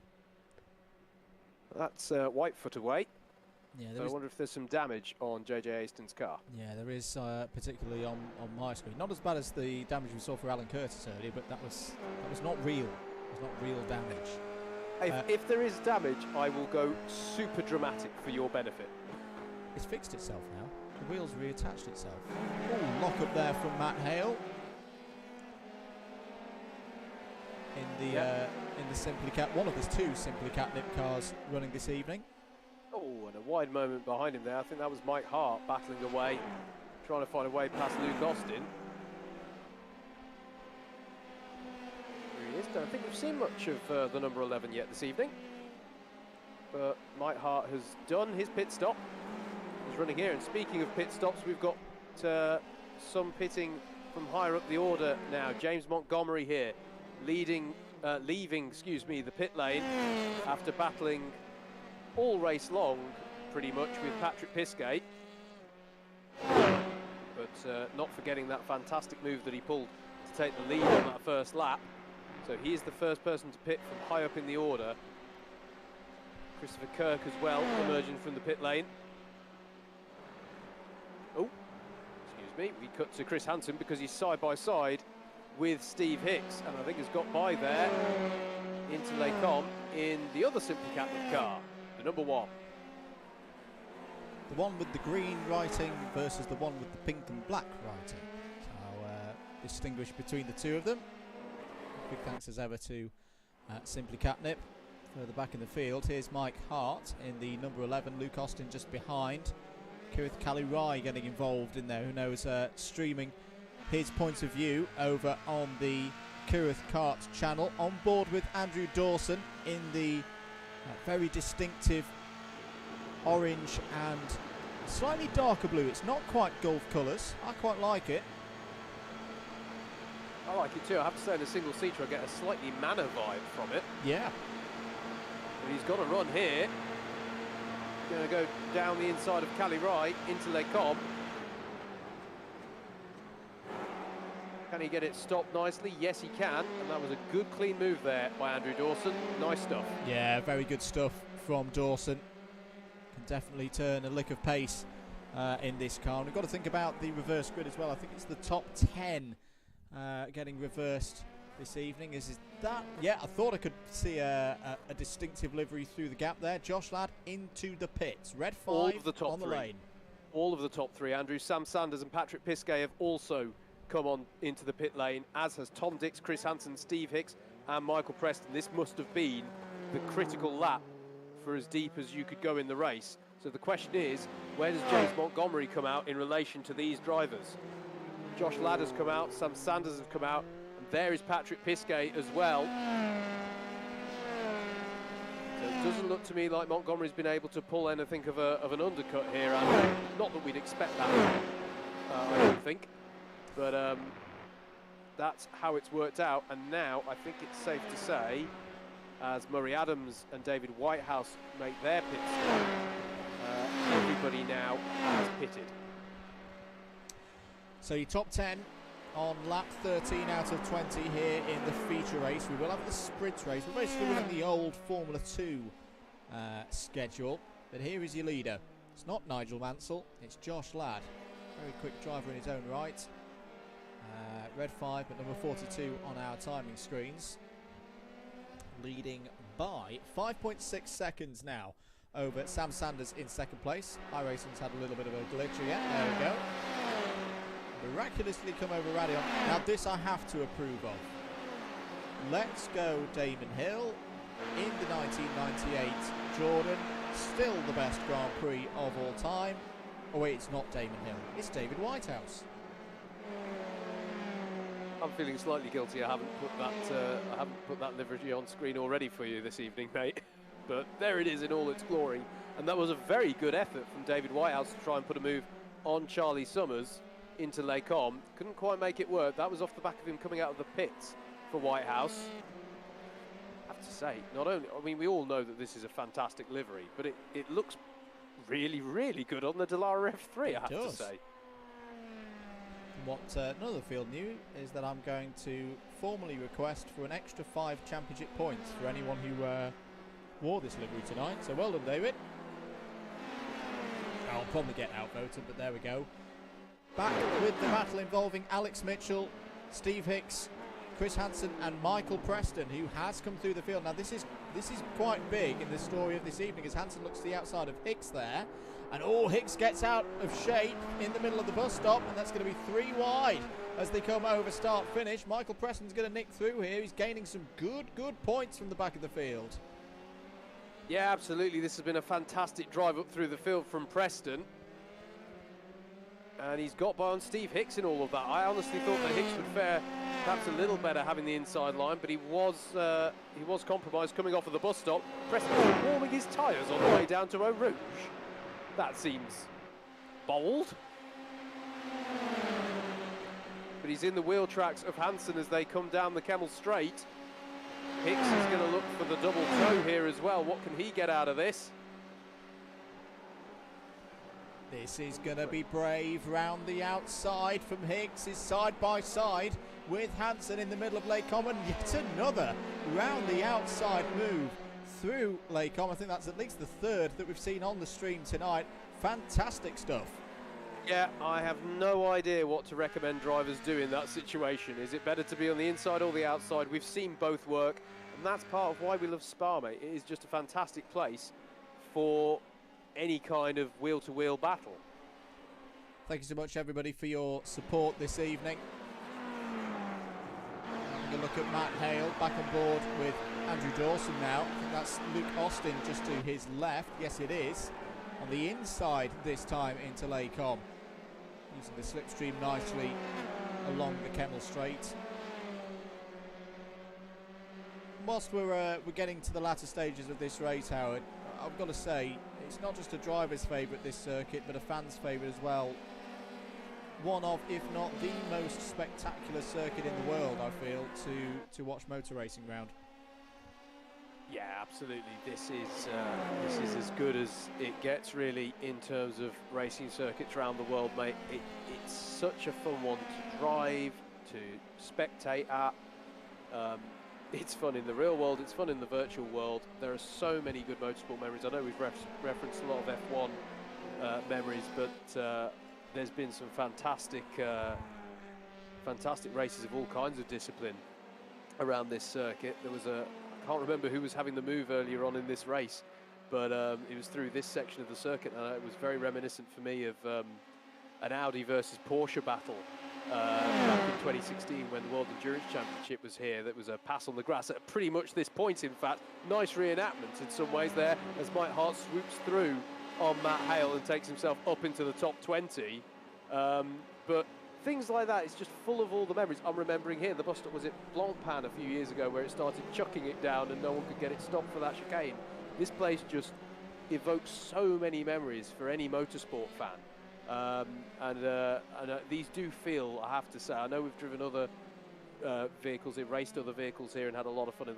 That's Whitefoot away. Yeah, so I wonder if there's some damage on JJ Aston's car. Yeah, there is, particularly on my screen. Not as bad as the damage we saw for Alan Curtis earlier, but that was not real. It was not real damage. If there is damage, I will go super dramatic for your benefit. It's fixed itself now. The wheel's reattached itself. Oh, lock up there from Matt Hale. In the Simply Cat, one of the two Simply Catnip cars running this evening. Oh, and a wide moment behind him there. I think that was Mike Hart battling away, trying to find a way past Luke Austin. Here he is. Don't think we've seen much of the number 11 yet this evening. But Mike Hart has done his pit stop. He's running here. And speaking of pit stops, we've got some pitting from higher up the order now. James Montgomery here, leaving the pit lane after battling all race long, pretty much, with Patrick Pisgate. But not forgetting that fantastic move that he pulled to take the lead on that first lap. So he is the first person to pit from high up in the order. Christopher Kirk as well, emerging from the pit lane. Oh, excuse me, we cut to Chris Hansen because he's side by side with Steve Hicks, and I think has got by there into Les Combes in the other Simple Catnip car, the number 1. The one with the green writing versus the one with the pink and black writing. So distinguish between the two of them. Big thanks as ever to Simply Catnip. Further back in the field, here's Mike Hart in the number 11, Luke Austin just behind. Kirith Kali-Rai getting involved in there, who knows, streaming his point of view over on the Kirith Kart channel. On board with Andrew Dawson in the very distinctive orange and slightly darker blue. It's not quite Gulf colours. I quite like it. I like it too. I have to say, in a single seater, I get a slightly Manor vibe from it. Yeah. But he's got a run here. Going to go down the inside of Kali-Rai into Les Combes. Can he get it stopped nicely? Yes, he can. And that was a good, clean move there by Andrew Dawson. Nice stuff. Yeah, very good stuff from Dawson. Can definitely turn a lick of pace in this car. And we've got to think about the reverse grid as well. I think it's the top 10 getting reversed this evening. Is that? Yeah, I thought I could see a distinctive livery through the gap there. Josh Ladd into the pits. Red 5 all of the top on the three. lane. All of the top 3, Andrew. Sam Sanders and Patrick Pisquet have also come on into the pit lane, as has Tom Dix, Chris Hansen, Steve Hicks and Michael Preston. This must have been the critical lap for as deep as you could go in the race. So the question is, where does James Montgomery come out in relation to these drivers? Josh Ladd has come out, Sam Sanders has come out, and there is Patrick Pisquet as well. So it doesn't look to me like Montgomery's been able to pull anything of an undercut here, and not that we'd expect that, I don't think. But that's how it's worked out, and now I think it's safe to say, as Murray Adams and David Whitehouse make their pit stop, everybody now has pitted. So your top 10 on lap 13 out of 20 here in the feature race. We will have the sprint race. We're basically running the old Formula 2 schedule, but here is your leader. It's not Nigel Mansell, it's Josh Ladd. Very quick driver in his own right. Red 5, but number 42 on our timing screens. Leading by 5.6 seconds now over Sam Sanders in second place. iRacing's had a little bit of a glitch again. There we go. Miraculously come over Radion. Now this I have to approve of. Let's go Damon Hill in the 1998 Jordan. Still the best Grand Prix of all time. Oh wait, it's not Damon Hill. It's David Whitehouse. I'm feeling slightly guilty. I haven't put that livery on screen already for you this evening, mate. But there it is in all its glory. And that was a very good effort from David Whitehouse to try and put a move on Charlie Summers into Les Combes. Couldn't quite make it work. That was off the back of him coming out of the pits for Whitehouse. I have to say, not only, I mean, we all know that this is a fantastic livery, but it looks really, really good on the Dallara F3, I have to say. What none of the field knew is that I'm going to formally request for an extra 5 championship points for anyone who wore this livery tonight. So well done, David. I'll probably get outvoted, but there we go. Back with the battle involving Alex Mitchell, Steve Hicks, Chris Hansen and Michael Preston, who has come through the field. Now this is quite big in the story of this evening, as Hansen looks to the outside of Hicks there. And Hicks gets out of shape in the middle of the bus stop, and that's going to be 3 wide as they come over start finish. Michael Preston's going to nick through here. He's gaining some good points from the back of the field. Yeah, absolutely. This has been a fantastic drive up through the field from Preston. And he's got by on Steve Hicks in all of that. I honestly thought that Hicks would fare perhaps a little better having the inside line, but he was compromised coming off of the bus stop. Preston was warming his tyres on the way down to Eau Rouge. That seems bold. But he's in the wheel tracks of Hansen as they come down the Kemmel Straight. Hicks is going to look for the double toe here as well. What can he get out of this? This is going to be brave round the outside from Higgs. Is side by side with Hansen in the middle of Lake Common. Yet another round the outside move through Lake Common. I think that's at least the third that we've seen on the stream tonight. Fantastic stuff. Yeah, I have no idea what to recommend drivers do in that situation. Is it better to be on the inside or the outside? We've seen both work, and that's part of why we love Spa, mate. It is just a fantastic place for any kind of wheel-to-wheel battle. Thank you so much, everybody, for your support this evening. Having a look at Matt Hale back on board with Andrew Dawson now. I think that's Luke Austin just to his left. Yes, it is. On the inside this time into Lake Com. Using the slipstream nicely along the Kennel Straight. Whilst we're getting to the latter stages of this race, Howard, I've got to say, it's not just a driver's favourite, this circuit, but a fan's favourite as well. One of, if not the most spectacular circuit in the world, I feel, to watch motor racing round. Yeah, absolutely. This is as good as it gets, really, in terms of racing circuits around the world, mate. It's such a fun one to drive, to spectate at. It's fun in the real world, it's fun in the virtual world. There are so many good motorsport memories. I know we've referenced a lot of F1 memories, but there's been some fantastic races of all kinds of discipline around this circuit. There was I can't remember who was having the move earlier on in this race, but it was through this section of the circuit, and it was very reminiscent for me of an Audi versus Porsche battle back in 2016 when the World Endurance Championship was here. That was a pass on the grass at pretty much this point, in fact. Nice reenactment in some ways there as Mike Hart swoops through on Matt Hale and takes himself up into the top 20. But things like that, it's just full of all the memories. I'm remembering here, the bus stop was at Blancpain a few years ago where it started chucking it down and no one could get it stopped for that chicane. This place just evokes so many memories for any motorsport fan. These do feel, I have to say, I know we've driven other vehicles, raced other vehicles here and had a lot of fun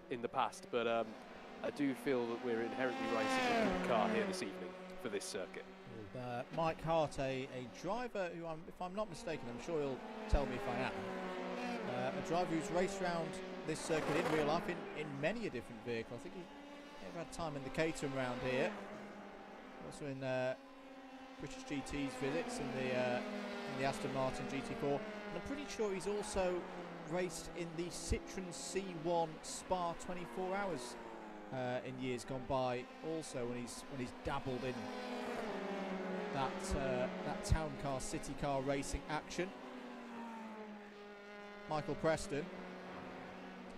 in the past, but I do feel that we're inherently racing a good car here this evening for this circuit. Mike Hart, a driver who, if I'm not mistaken, I'm sure he'll tell me if I am, a driver who's raced around this circuit in real life in many a different vehicle. I think he ever had time in the Caterham round here, also in British GT's visits in the Aston Martin GT4, and I'm pretty sure he's also raced in the Citroen C1 Spa 24 Hours in years gone by, also when he's dabbled in that town car, city car racing action. Michael Preston,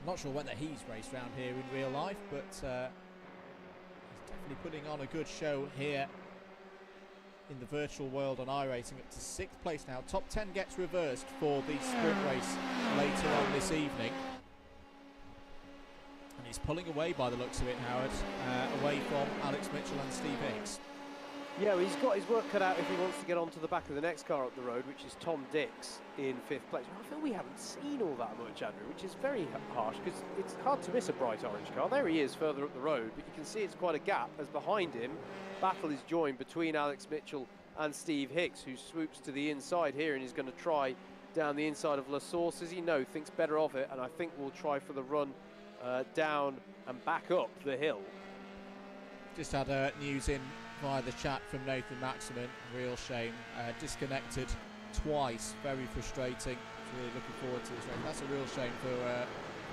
I'm not sure whether he's raced around here in real life, but he's definitely putting on a good show here in the virtual world on iRacing, up to 6th place now. Top 10 gets reversed for the sprint race later on this evening. And he's pulling away by the looks of it, Howard, away from Alex Mitchell and Steve Hicks. Yeah, well, he's got his work cut out if he wants to get onto the back of the next car up the road, which is Tom Dix in 5th place. Well, I feel we haven't seen all that much, Andrew, which is very harsh, because it's hard to miss a bright orange car. There he is further up the road, but you can see it's quite a gap, as behind him, battle is joined between Alex Mitchell and Steve Hicks, who swoops to the inside here and is going to try down the inside of La Source. As he knows, thinks better of it, and I think we'll try for the run down and back up the hill. Just had news in via the chat from Nathan Maximin. Real shame. Disconnected twice. Very frustrating. Really looking forward to this race. That's a real shame for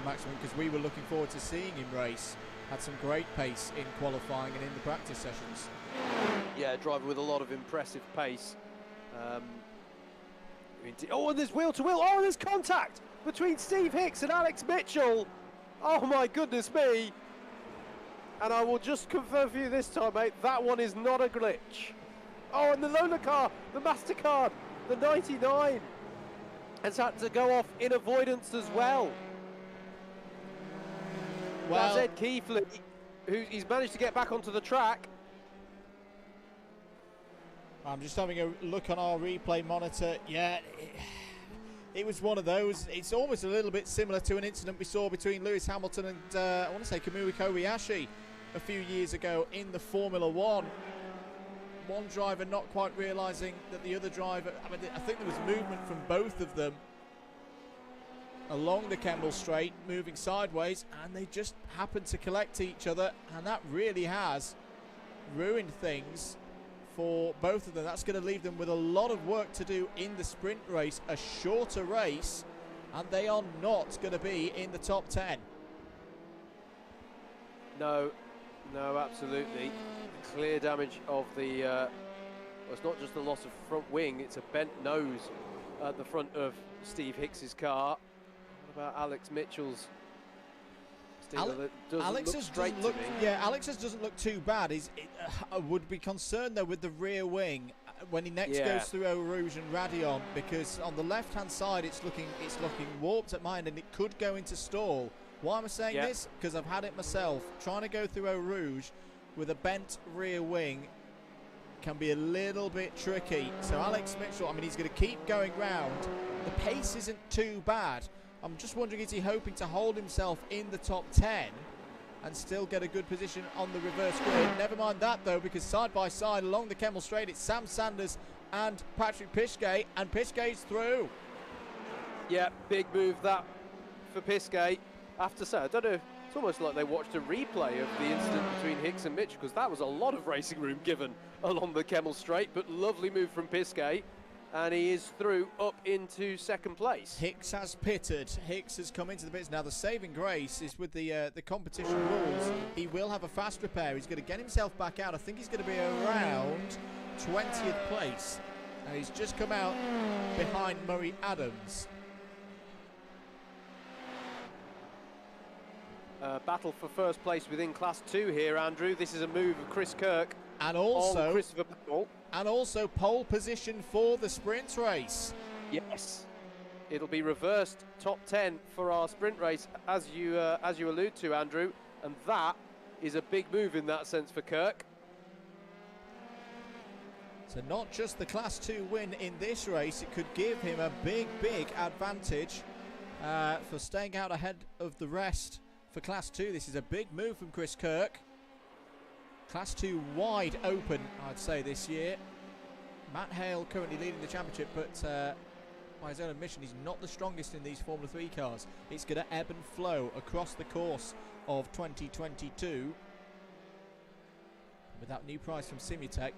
Maximin, because we were looking forward to seeing him race. Had some great pace in qualifying and in the practice sessions. Yeah, driver with a lot of impressive pace. Oh, and there's wheel to wheel. Oh, there's contact between Steve Hicks and Alex Mitchell. Oh my goodness me. And I will just confirm for you this time, mate, that one is not a glitch. Oh, and the Lola car, the MasterCard, the 99 has had to go off in avoidance as well. That's Ed Keefley, he's managed to get back onto the track. I'm just having a look on our replay monitor. Yeah, it was one of those. It's almost a little bit similar to an incident we saw between Lewis Hamilton and I want to say Kamui Kobayashi a few years ago in the Formula One. one driver not quite realising that the other driver, I mean, I think there was movement from both of them along the Kemmel Straight, moving sideways, and they just happened to collect each other, and that really has ruined things for both of them. That's going to leave them with a lot of work to do in the sprint race, a shorter race, and they are not going to be in the top 10. No, absolutely. Clear damage of the, well, it's not just the loss of front wing, it's a bent nose at the front of Steve Hicks's car. What about Alex Mitchell's? Alex's doesn't look, yeah, Alex's doesn't look too bad. I would be concerned though with the rear wing when he next goes through Eau Rouge and Raidillon, because on the left-hand side it's looking warped at mine, and it could go into stall. Why am I saying this? Because I've had it myself. Trying to go through Eau Rouge with a bent rear wing can be a little bit tricky. So Alex Mitchell, I mean, he's going to keep going round. The pace isn't too bad. I'm just wondering, is he hoping to hold himself in the top 10 and still get a good position on the reverse grid? Never mind that though, because side by side along the Kemmel Straight, it's Sam Sanders and Patrick Pichgay, and Pichgay's through. Yeah, big move that for Pichgay. I have to say, I don't know, it's almost like they watched a replay of the incident between Hicks and Mitchell, because that was a lot of racing room given along the Kemmel Straight, but lovely move from Pichgay. And he is through up into second place. Hicks has pitted. Hicks has come into the pits. Now the saving grace is with the competition rules. He will have a fast repair. He's going to get himself back out. I think he's going to be around 20th place. And he's just come out behind Murray Adams. Battle for first place within Class 2 here, Andrew. This is a move of Chris Kirk. And also, Christopher Battle. And also pole position for the sprint race. Yes, it'll be reversed top 10 for our sprint race, as you allude to, Andrew, and that is a big move in that sense for Kirk. So not just the Class 2 win in this race, it could give him a big advantage for staying out ahead of the rest for Class 2. This is a big move from Chris Kirk. Class 2 wide open, I'd say, this year. Matt Hale currently leading the championship, but by his own admission, he's not the strongest in these Formula 3 cars. It's going to ebb and flow across the course of 2022. With that new prize from Simutech,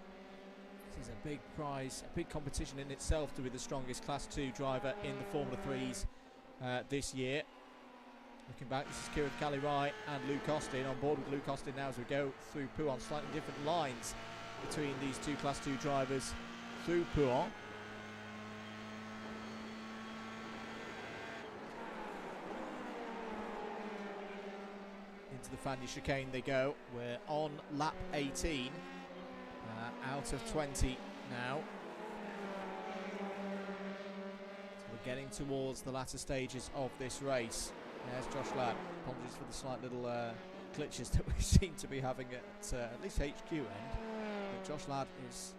this is a big prize, a big competition in itself to be the strongest Class 2 driver in the Formula 3s this year. Looking back, this is Kieran Calirai and Luke Austin. On board with Luke Austin now as we go through Pouhon. Slightly different lines between these two Class 2 drivers through Pouhon. Into the Fagny chicane they go. We're on lap 18, out of 20 now. So we're getting towards the latter stages of this race. There's Josh Ladd. Apologies for the slight little glitches that we seem to be having at least HQ end. But Josh Ladd is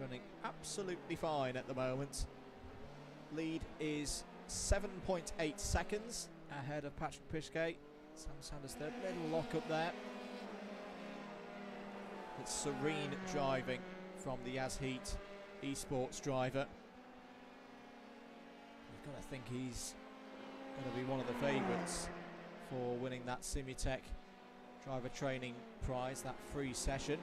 running absolutely fine at the moment. Lead is 7.8 seconds ahead of Patrick Pichgay. Sam Sanders third. Little lock up there. It's serene driving from the Yazheat esports driver. You've got to think he's going to be one of the favourites for winning that Simutech driver training prize, that free session.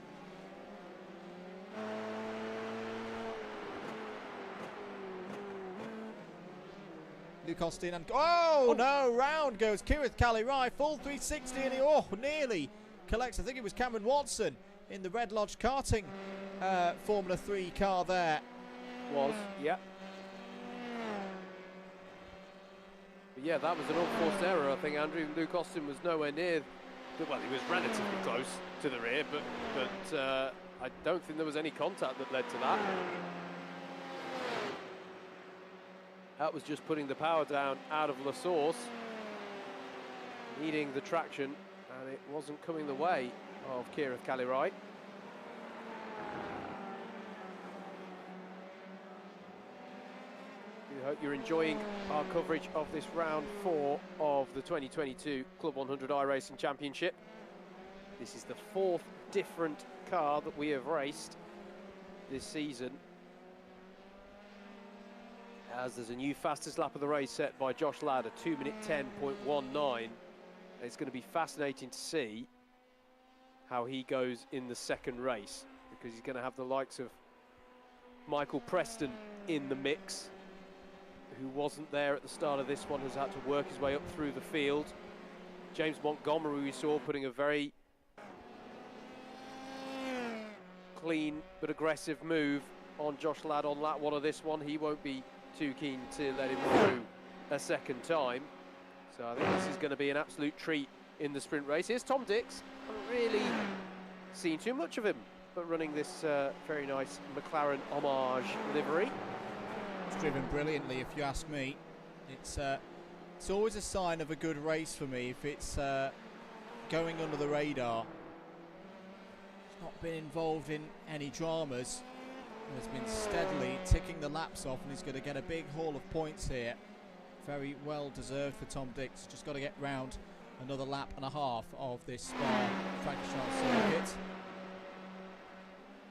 Luke Austin and no, round goes Kieran Calirai, full 360, and he nearly collects. I think it was Cameron Watson in the Red Lodge karting Formula 3 car there. But yeah, that was an unforced error, I think, Andrew. Luke Austin was nowhere near, well, he was relatively close to the rear, but I don't think there was any contact that led to that. That was just putting the power down out of La Source, needing the traction, and it wasn't coming the way of Kieran Calirai. We hope you're enjoying our coverage of this round 4 of the 2022 Club 100 iRacing Championship. This is the 4th different car that we have raced this season. As there's a new fastest lap of the race set by Josh Ladd, a 2 minute 10.19. It's going to be fascinating to see how he goes in the second race, because he's going to have the likes of Michael Preston in the mix, who wasn't there at the start of this one, has had to work his way up through the field. James Montgomery, we saw, putting a very clean but aggressive move on Josh Ladd on lap 1 of this one. He won't be too keen to let him through a second time. So I think this is going to be an absolute treat in the sprint race. Here's Tom Dix. Haven't really seen too much of him, but running this very nice McLaren homage livery. It's driven brilliantly, if you ask me. It's always a sign of a good race for me if it's going under the radar. It's not been involved in any dramas. Has been steadily ticking the laps off, and he's going to get a big haul of points here. Very well deserved for Tom Dix. Just got to get round another lap and a half of this Spa-Francorchamps circuit.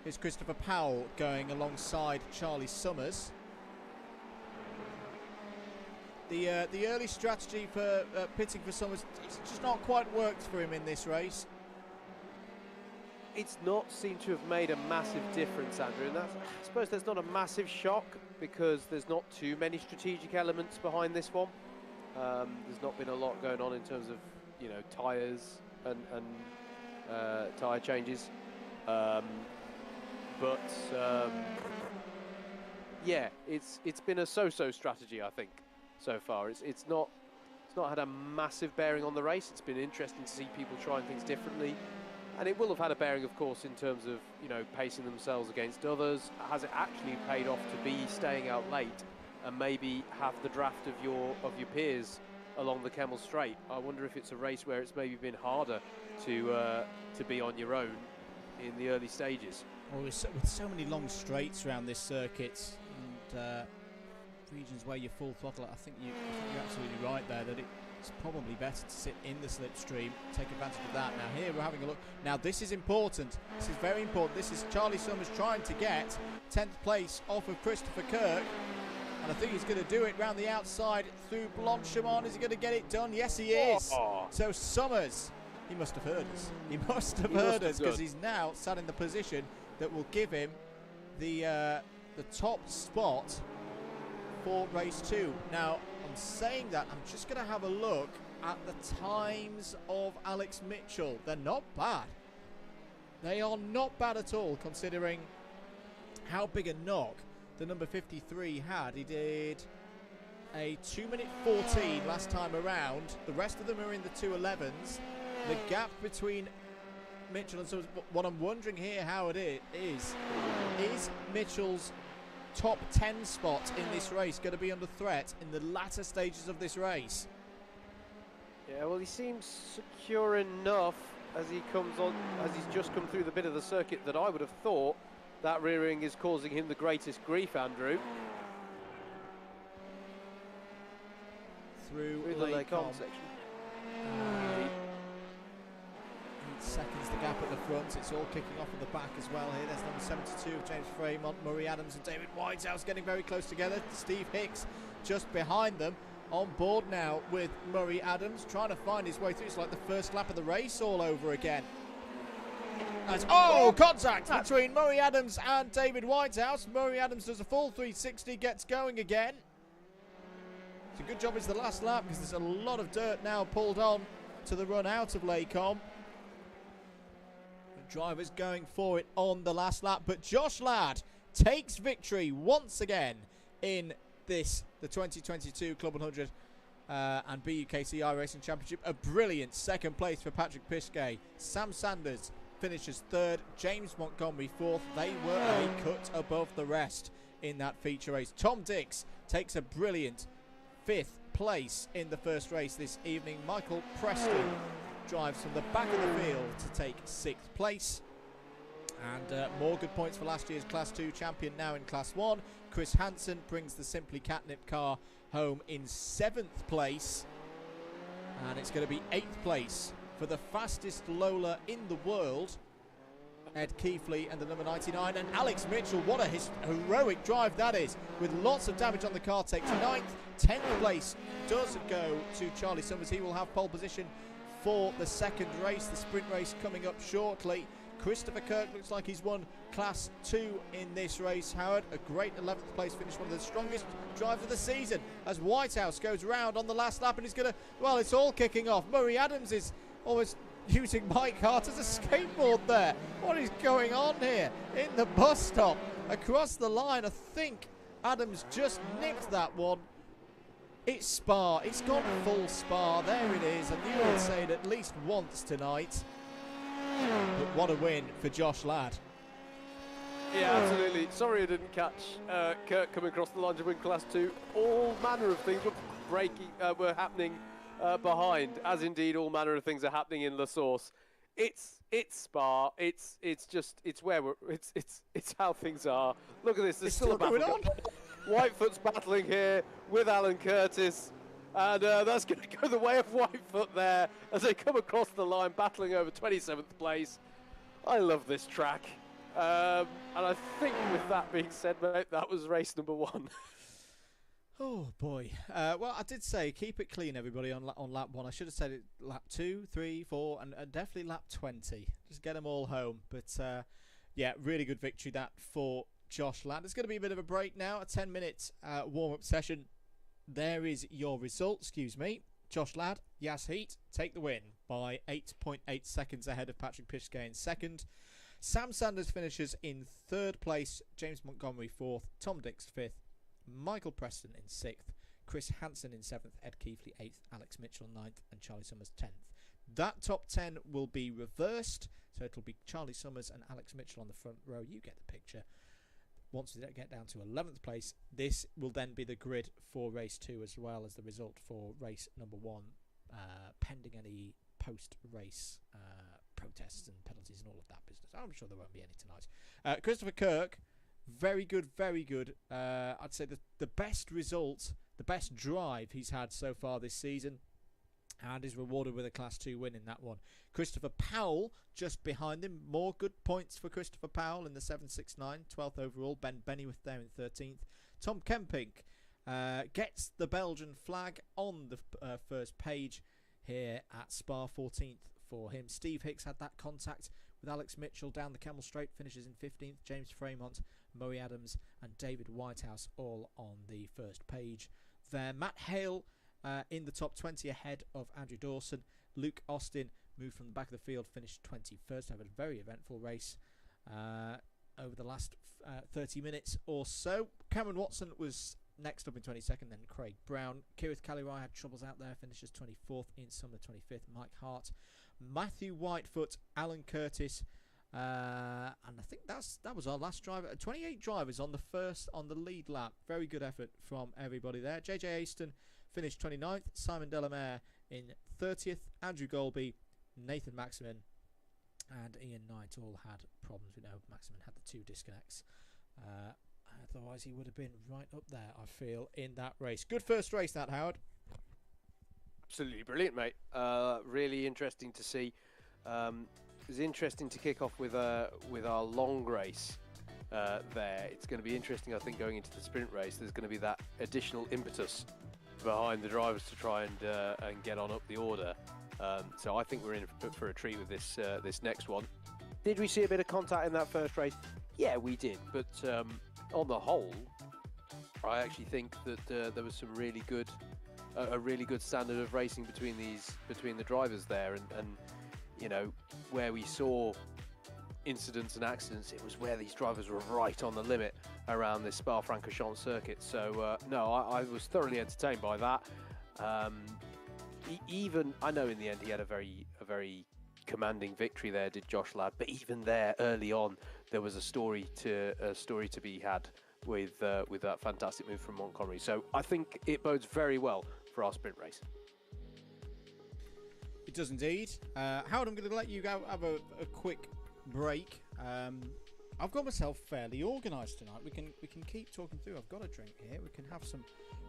Here's Christopher Powell going alongside Charlie Summers. The early strategy for pitting for Summers, it's just not quite worked for him in this race. It's not seemed to have made a massive difference, Andrew, and that's, I suppose that's not a massive shock, because there's not too many strategic elements behind this one. There's not been a lot going on in terms of, you know, tyres and tyre changes. Yeah, it's been a so-so strategy, I think, so far. It's not had a massive bearing on the race. It's been interesting to see people trying things differently. And it will have had a bearing, of course, in terms of, you know, pacing themselves against others. Has it actually paid off to be staying out late and maybe have the draft of your peers along the Kemmel Straight? I wonder if it's a race where it's maybe been harder to be on your own in the early stages. Well, with so many long straights around this circuit and regions where you're full throttle, I think you're absolutely right there that it's probably better to sit in the slipstream, take advantage of that. Now here we're having a look. Now this is important. This is very important. This is Charlie Summers trying to get 10th place off of Christopher Kirk. And I think he's going to do it round the outside through Blanchimont. Is he going to get it done? Yes, he is. Oh. So Summers, he must have heard us. He must have heard us, because he's now sat in the position that will give him the top spot for race 2. Now, I'm saying that, I'm just going to have a look at the times of Alex Mitchell. They're not bad. They are not bad at all, considering how big a knock the number 53 had. He did a 2 minute 14 last time around. The rest of them are in the 2:11s. The gap between Mitchell and Summers, what I'm wondering here how it is Mitchell's top 10 spot in this race going to be under threat in the latter stages of this race? Yeah, well, he seems secure enough as he comes on, as he's just come through the bit of the circuit that I would have thought that rearing is causing him the greatest grief, Andrew. Through the Lacombe section. 8 seconds the gap at the front. It's all kicking off at the back as well here. There's number 72 of James Fremont, Murray Adams and David Whitehouse getting very close together. Steve Hicks just behind them, on board now with Murray Adams, trying to find his way through. It's like the first lap of the race all over again. Contact between Murray Adams and David Whitehouse. Murray Adams does a full 360, gets going again. It's a good job it's the last lap, because there's a lot of dirt now pulled on to the run out of Lacombe. The driver's going for it on the last lap, but Josh Ladd takes victory once again in the 2022 Club 100 and BUKC iRacing Championship. A brilliant second place for Patrick Piskay. Sam Sanders finishes third, James Montgomery fourth. They were a cut above the rest in that feature race. Tom Dix takes a brilliant 5th place in the first race this evening. Michael Preston drives from the back of the field to take 6th place. And more good points for last year's Class 2 champion now in Class 1. Chris Hansen brings the Simply Catnip car home in 7th place. And it's going to be 8th place for the fastest Lola in the world. Ed Keefley and the number 99, and Alex Mitchell. What a heroic drive that is, with lots of damage on the car. Takes 9th, 10th place does go to Charlie Summers. He will have pole position for the second race, the sprint race coming up shortly. Christopher Kirk looks like he's won Class 2 in this race. Howard, a great 11th place finish, one of the strongest drives of the season, as Whitehouse goes round on the last lap and he's going to, well, it's all kicking off. Murray Adams is almost using Mike Hart as a skateboard there. What is going on here in the bus stop? Across the line, I think Adams just nicked that one. It's Spa. It's gone full Spa. There it is. I knew I'd say it at least once tonight. But what a win for Josh Ladd. Yeah, absolutely. Sorry I didn't catch Kirk coming across the line to win Class 2. All manner of things were happening behind, as indeed all manner of things are happening in La Source. It's Spa. It's how things are. Look at this. There's still a battle going on. Whitefoot's battling here with Alan Curtis. And that's going to go the way of Whitefoot there as they come across the line, battling over 27th place. I love this track. And I think with that being said, mate, that was race number 1. Oh, boy. Well, I did say keep it clean, everybody, on lap 1. I should have said it lap 2, 3, 4, and definitely lap 20. Just get them all home. But, yeah, really good victory that for Josh Ladd. There's going to be a bit of a break now, a 10-minute warm-up session. There is your result, excuse me. Josh Ladd, Yas Heat, take the win by 8.8 seconds ahead of Patrick Pischke in second. Sam Sanders finishes in third place, James Montgomery 4th, Tom Dix 5th, Michael Preston in 6th, Chris Hansen in 7th, Ed Keefley 8th, Alex Mitchell 9th, and Charlie Summers 10th. That top 10 will be reversed, so it'll be Charlie Summers and Alex Mitchell on the front row. You get the picture. Once we get down to 11th place, this will then be the grid for race 2 as well as the result for race number 1, pending any post-race protests and penalties and all of that business. I'm sure there won't be any tonight. Christopher Kirk, very good, very good. I'd say the best result, the best drive he's had so far this season, and is rewarded with a Class 2 win in that one. Christopher Powell just behind him. More good points for Christopher Powell in the 769, 12th overall. Ben Bennyworth there in 13th. Tom Kempink gets the Belgian flag on the first page here at Spa, 14th for him. Steve Hicks had that contact with Alex Mitchell down the Camel Straight, finishes in 15th. James Fremont, Murray Adams and David Whitehouse all on the first page there. Matt Hale in the top 20 ahead of Andrew Dawson. Luke Austin moved from the back of the field, finished 21st. Had a very eventful race over the last 30 minutes or so. Cameron Watson was next up in 22nd, then Craig Brown. Kirith Kalirai had troubles out there, finishes 24th. Ian Sumner 25th. Mike Hart, Matthew Whitefoot, Alan Curtis, and I think that was our last driver. 28 drivers on the lead lap. Very good effort from everybody there. JJ Aston finished 29th. Simon Delamere in 30th. Andrew Golby, Nathan Maximin, and Ian Knight all had problems. We know Maximin had the 2 disconnects. Otherwise, he would have been right up there, I feel, in that race. Good first race, that, Howard. Absolutely brilliant, mate. Really interesting to see. It was interesting to kick off with our long race there. It's going to be interesting, I think, going into the sprint race. There's going to be that additional impetus behind the drivers to try and get on up the order. So I think we're in for a treat with this next one. Did we see a bit of contact in that first race? Yeah, we did. But on the whole, I actually think that there was some really good, a really good standard of racing between the drivers there, and you know, where we saw incidents and accidents, it was where these drivers were right on the limit around this Spa-Francorchamps circuit. So no, I was thoroughly entertained by that. Even I know in the end he had a very commanding victory there, did Josh Ladd, but even there early on there was a story to be had with that fantastic move from Montgomery. So I think it bodes very well for our sprint race. It does indeed. Howard, I'm going to let you go have a quick break. I've got myself fairly organised tonight. We can keep talking through. I've got a drink here. We can have some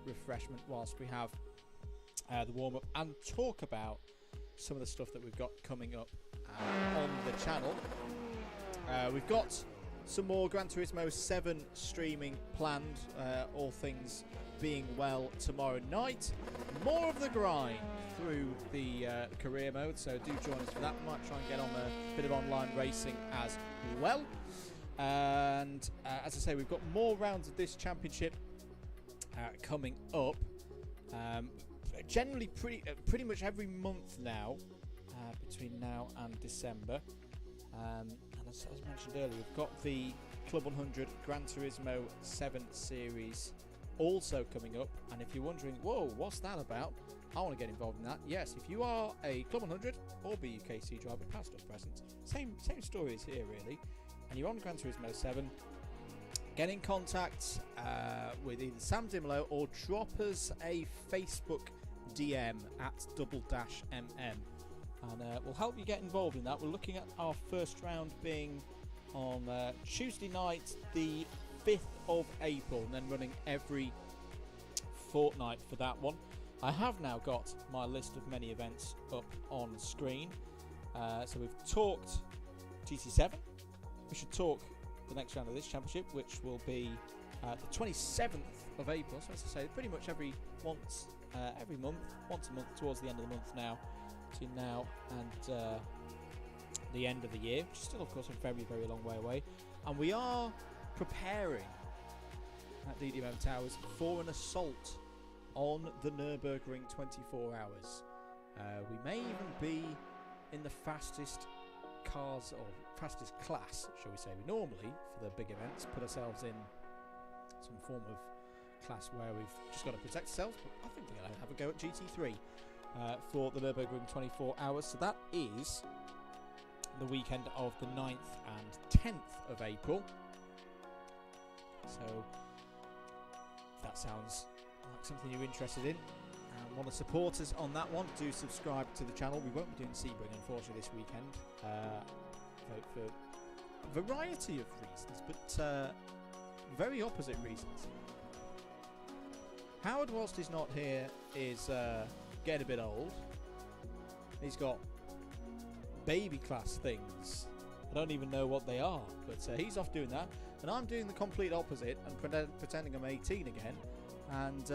refreshment whilst we have the warm-up and talk about some of the stuff that we've got coming up on the channel. We've got some more Gran Turismo 7 streaming planned, all things being well tomorrow night. More of the grind through the career mode, so do join us for that. We might try and get on a bit of online racing as well. And as I say, we've got more rounds of this championship coming up. Generally pretty much every month now, between now and December. And as mentioned earlier, we've got the Club 100 Gran Turismo 7 series also coming up. And if you're wondering, whoa, what's that about? I want to get involved in that. Yes, if you are a Club 100 or BUKC driver, past or present, same story as here really, and you're on Gran Turismo 7, get in contact with either Sam Dimolo or drop us a Facebook DM at Double Dash MM, and we'll help you get involved in that. We're looking at our first round being on Tuesday night, the 5th of April, and then running every fortnight for that one. I have now got my list of many events up on screen. So we've talked GT7. We should talk the next round of this championship, which will be the 27th of April. So as I say, pretty much every month, once a month towards the end of the month now, between now and the end of the year, which is still, of course, a very, very long way away. And we are preparing at DDMM Towers for an assault on the Nürburgring 24 hours. We may even be in the fastest cars, or fastest class, shall we say. We normally, for the big events, put ourselves in some form of class where we've just got to protect ourselves, but I think we're going to have a go at GT3 for the Nürburgring 24 hours. So that is the weekend of the 9th and 10th of April. So if that sounds like something you're interested in and want to support us on that one, do subscribe to the channel. We won't be doing Sebring, unfortunately, this weekend for a variety of reasons, but very opposite reasons. Howard, whilst he's not here, is getting a bit old. He's got baby class things. I don't even know what they are, but he's off doing that, and I'm doing the complete opposite and pretending I'm 18 again, and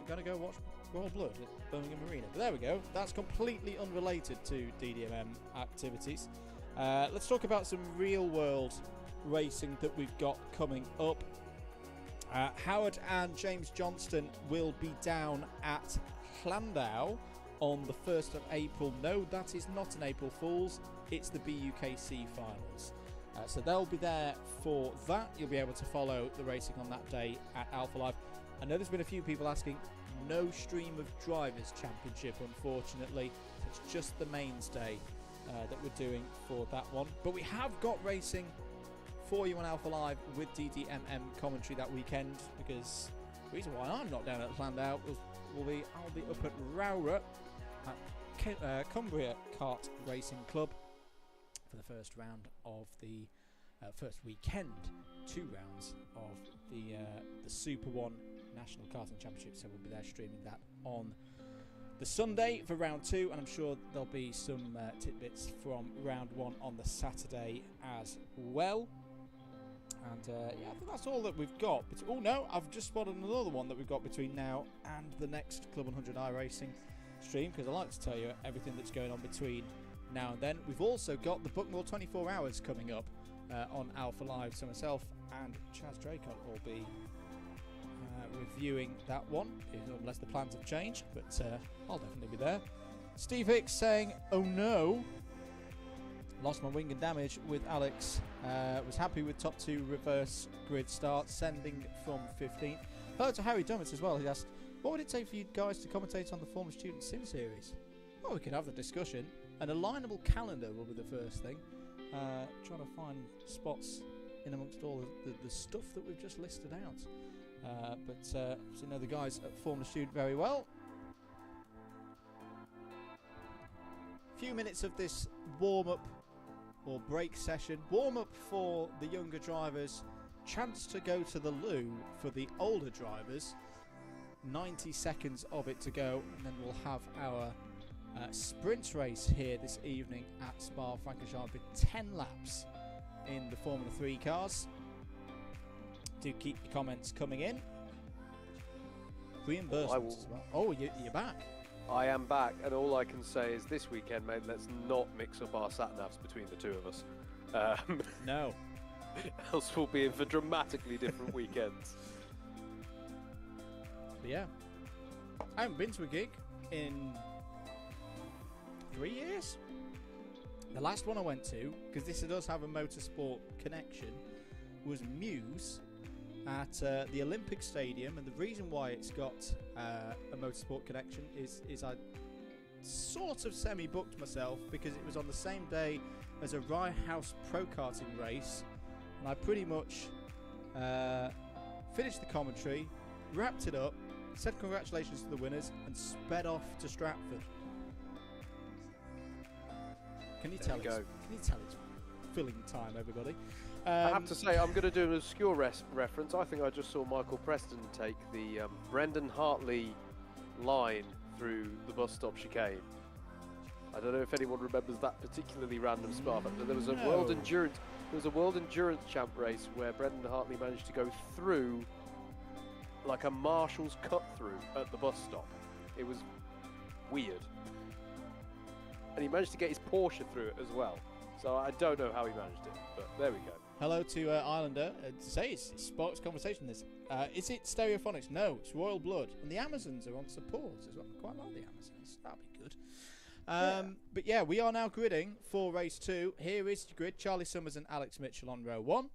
going to go watch Royal Blood at Birmingham Arena. But there we go. That's completely unrelated to DDMM activities. Let's talk about some real-world racing that we've got coming up. Howard and James Johnston will be down at Llandau on the 1st of April. No, that is not an April Fool's. It's the BUKC finals. So they'll be there for that. You'll be able to follow the racing on that day at Alpha Live. I know there's been a few people asking, no stream of Drivers' Championship, unfortunately. It's just the mainstay that we're doing for that one. But we have got racing for you on Alpha Live with DDMM commentary that weekend, because the reason why I'm not down at Llandau will be I'll be up at Rowra at Cumbria Kart Racing Club for the first round of the first weekend, 2 rounds of the Super 1 National Karting Championship. So we'll be there streaming that on the Sunday for round 2, and I'm sure there'll be some tidbits from round 1 on the Saturday as well. And yeah, I think that's all that we've got. But, oh no, I've just spotted another one that we've got between now and the next Club 100 iRacing stream, because I like to tell you everything that's going on between now and then. We've also got the Bookmore 24 hours coming up on Alpha Live, so myself and Chaz Draycott will be reviewing that one, unless the plans have changed, but I'll definitely be there. Steve Hicks saying, oh no, lost my wing and damage with Alex. Was happy with top 2 reverse grid start, sending from 15th. Hello to Harry Dummett as well. He asked, what would it take for you guys to commentate on the former student sim series? Well, we could have the discussion. An alignable calendar will be the first thing. Trying to find spots in amongst all the stuff that we've just listed out. But so you know the guys at former student very well. Few minutes of this warm-up or break session. Warm-up for the younger drivers. Chance to go to the loo for the older drivers. 90 seconds of it to go, and then we'll have our sprint race here this evening at Spa-Francorchamps with 10 laps in the Formula 3 cars. Do keep your comments coming in. Reimbursements as well. Oh, you're back. I am back, and all I can say is this weekend, mate, let's not mix up our sat-navs between the two of us. No. Else we'll be in for dramatically different weekends. But yeah. I haven't been to a gig in 3 years. The last one I went to, because this does have a motorsport connection, was Muse at the Olympic Stadium, and the reason why it's got a motorsport connection is I sort of semi-booked myself because it was on the same day as a Rye House Pro Karting race, and I pretty much finished the commentary, wrapped it up, said congratulations to the winners, and sped off to Stratford. Can you tell it's filling time, everybody? I have to say, I'm going to do an obscure reference. I think I just saw Michael Preston take the Brendan Hartley line through the bus stop chicane. I don't know if anyone remembers that particularly random spot, but there was a world endurance champ race where Brendan Hartley managed to go through like a marshal's cut through at the bus stop. It was weird. And he managed to get his Porsche through it as well. So I don't know how he managed it, but there we go. Hello to Islander. Say it sparks conversation. This is it Stereophonics? No, it's Royal Blood, and the Amazons are on support as well. I quite like the Amazons. That'll be good. But yeah, we are now gridding for race 2. Here is the grid: Charlie Summers and Alex Mitchell on row 1,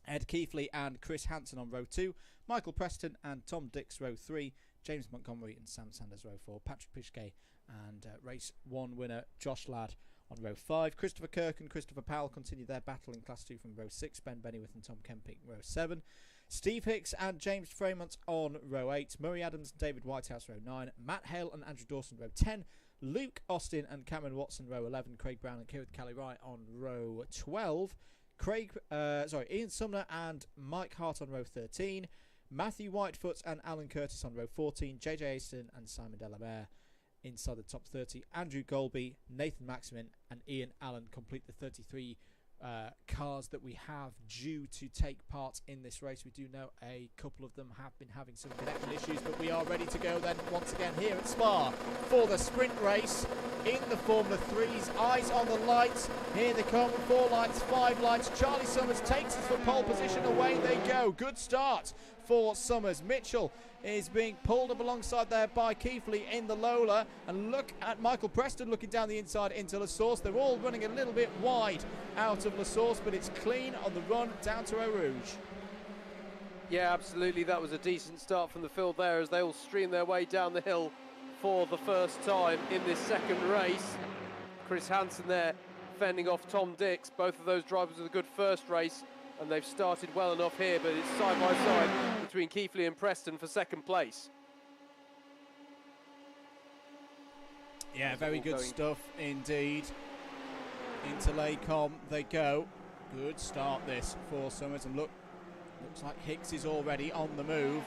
Ed Keithley and Chris Hansen on row 2, Michael Preston and Tom Dix row 3, James Montgomery and Sam Sanders row 4, Patrick Pichkay and race 1 winner Josh Ladd on row 5. Christopher Kirk and Christopher Powell continue their battle in Class 2 from row 6. Ben Bennyworth and Tom Kemping row 7. Steve Hicks and James Fremont on row 8. Murray Adams and David Whitehouse row 9. Matt Hale and Andrew Dawson row 10. Luke Austin and Cameron Watson row 11. Craig Brown and Kieran Callie-Wright on row 12. Ian Sumner and Mike Hart on row 13. Matthew Whitefoot and Alan Curtis on row 14. JJ Aston and Simon Delamere inside the top 30. Andrew Golby, Nathan Maximin and Ian Allen complete the 33 cars that we have due to take part in this race. We do know a couple of them have been having some connection issues, but we are ready to go then once again here at Spa for the sprint race in the Formula 3s. Eyes on the lights. Here they come. 4 lights, 5 lights. Charlie Summers takes us for pole position. Away they go. Good start for Summers. Mitchell is being pulled up alongside there by Keithley in the Lola, and look at Michael Preston looking down the inside into La Source. They're all running a little bit wide out of La Source, but it's clean on the run down to Eau Rouge. Yeah, absolutely. That was a decent start from the field there as they all stream their way down the hill for the first time in this second race. Chris Hansen there fending off Tom Dix. Both of those drivers with a good first race, and they've started well enough here, but it's side by side between Keithley and Preston for second place. Yeah, very good stuff indeed. Into Laycombe they go. Good start this for Summers, and looks like Hicks is already on the move.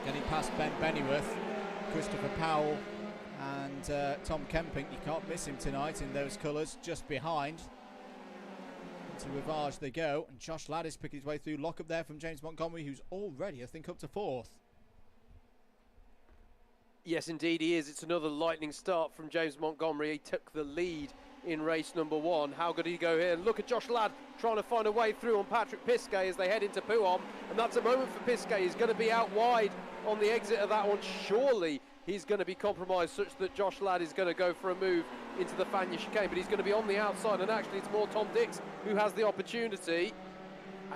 Getting past Ben Bennyworth, Christopher Powell and Tom Kemping. You can't miss him tonight in those colours, just behind. To Rivage they go, and Josh Ladd is picking his way through. Lock up there from James Montgomery, who's already, I think, up to 4th. Yes, indeed he is. It's another lightning start from James Montgomery. He took the lead in race number 1. How good did he go here? And look at Josh Ladd trying to find a way through on Patrick Pichkay as they head into Pouham. And that's a moment for Pichkay. He's going to be out wide on the exit of that one. Surely he's going to be compromised such that Josh Ladd is going to go for a move into the Fania chicane, but he's going to be on the outside, and actually it's more Tom Dix who has the opportunity,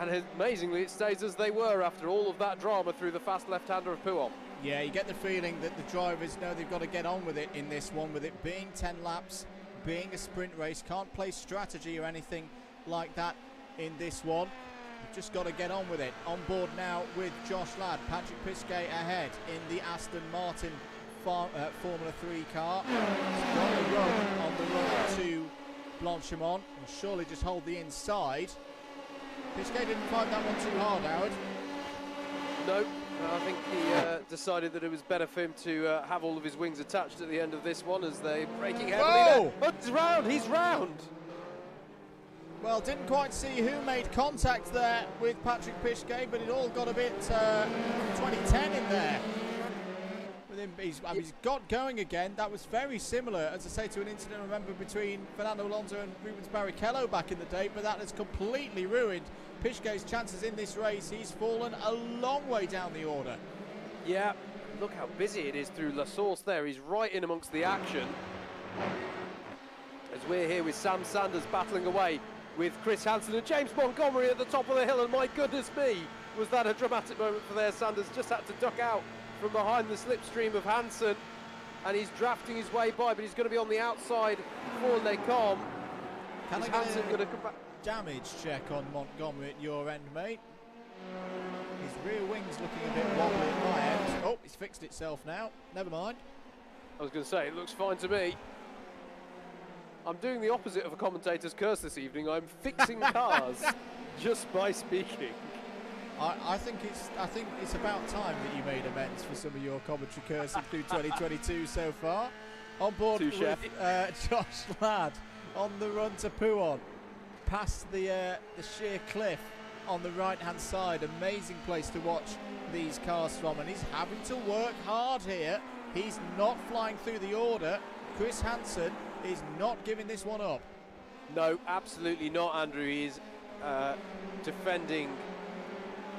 and amazingly it stays as they were after all of that drama through the fast left-hander of Pouham. Yeah, you get the feeling that the drivers know they've got to get on with it in this one, with it being 10 laps, being a sprint race. Can't play strategy or anything like that in this one. You've just got to get on with it. On board now with Josh Ladd, Patrick Pichkay ahead in the Aston Martin Formula 3 car. He's got a run on the run to Blanchimont, and surely just hold the inside. Pichkay didn't find that one too hard, Howard. No, I think he decided that it was better for him to have all of his wings attached at the end of this one as they're braking heavily. Whoa! There. Oh, he's round! Well, didn't quite see who made contact there with Patrick Pichgay, but it all got a bit 2010 in there. With him, he's got going again. That was very similar, as I say, to an incident I remember between Fernando Alonso and Rubens Barrichello back in the day, but that has completely ruined Pichgay's chances in this race. He's fallen a long way down the order. Yeah, look how busy it is through La Source there. He's right in amongst the action. As we're here with Sam Sanders battling away with Chris Hansen and James Montgomery at the top of the hill, and my goodness me, was that a dramatic moment for there. Sanders just had to duck out from behind the slipstream of Hansen, and he's drafting his way by, but he's going to be on the outside for Lecombe. Can I Hansen get going to come back? Damage check on Montgomery at your end, mate? His rear wing's looking a bit wobbly at my end. Oh, it's fixed itself now. Never mind. I was going to say, it looks fine to me. I'm doing the opposite of a commentator's curse this evening. I'm fixing cars just by speaking. I think it's about time that you made amends for some of your commentary cursing through 2022 so far. On board with Josh Ladd on the run to Pouon, past the sheer cliff on the right-hand side. Amazing place to watch these cars from, and he's having to work hard here. He's not flying through the order. Chris Hansen is not giving this one up. No, absolutely not, Andrew. He's defending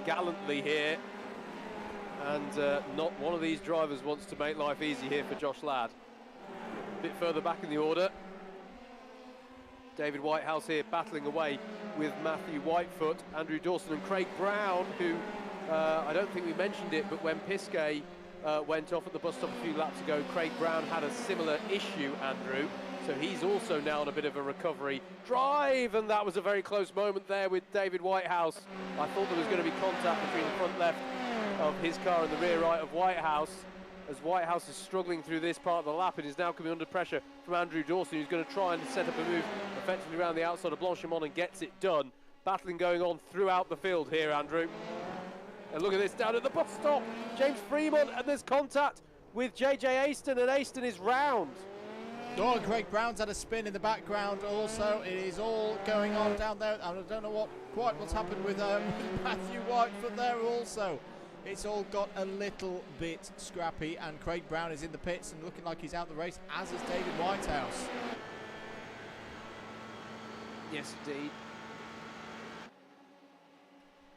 gallantly here, and not one of these drivers wants to make life easy here for Josh Ladd. A bit further back in the order, David Whitehouse here battling away with Matthew Whitefoot, Andrew Dawson and Craig Brown, who I don't think we mentioned it, but when Pichgay went off at the bus stop a few laps ago, Craig Brown had a similar issue, Andrew, so he's also now on a bit of a recovery drive, and that was a very close moment there with David Whitehouse. I thought there was going to be contact between the front left of his car and the rear right of Whitehouse, as Whitehouse is struggling through this part of the lap and is now coming under pressure from Andrew Dawson, who's going to try and set up a move effectively around the outside of Blanchimont and gets it done. Battling going on throughout the field here, Andrew. And look at this down at the bus stop, James Fremont, and there's contact with JJ Aston, and Aston is round. Oh, and Craig Brown's had a spin in the background also. It is all going on down there. I don't know what's happened with Matthew Whitefoot there also. It's all got a little bit scrappy, and Craig Brown is in the pits and looking like he's out the race, as is David Whitehouse. Yes, indeed.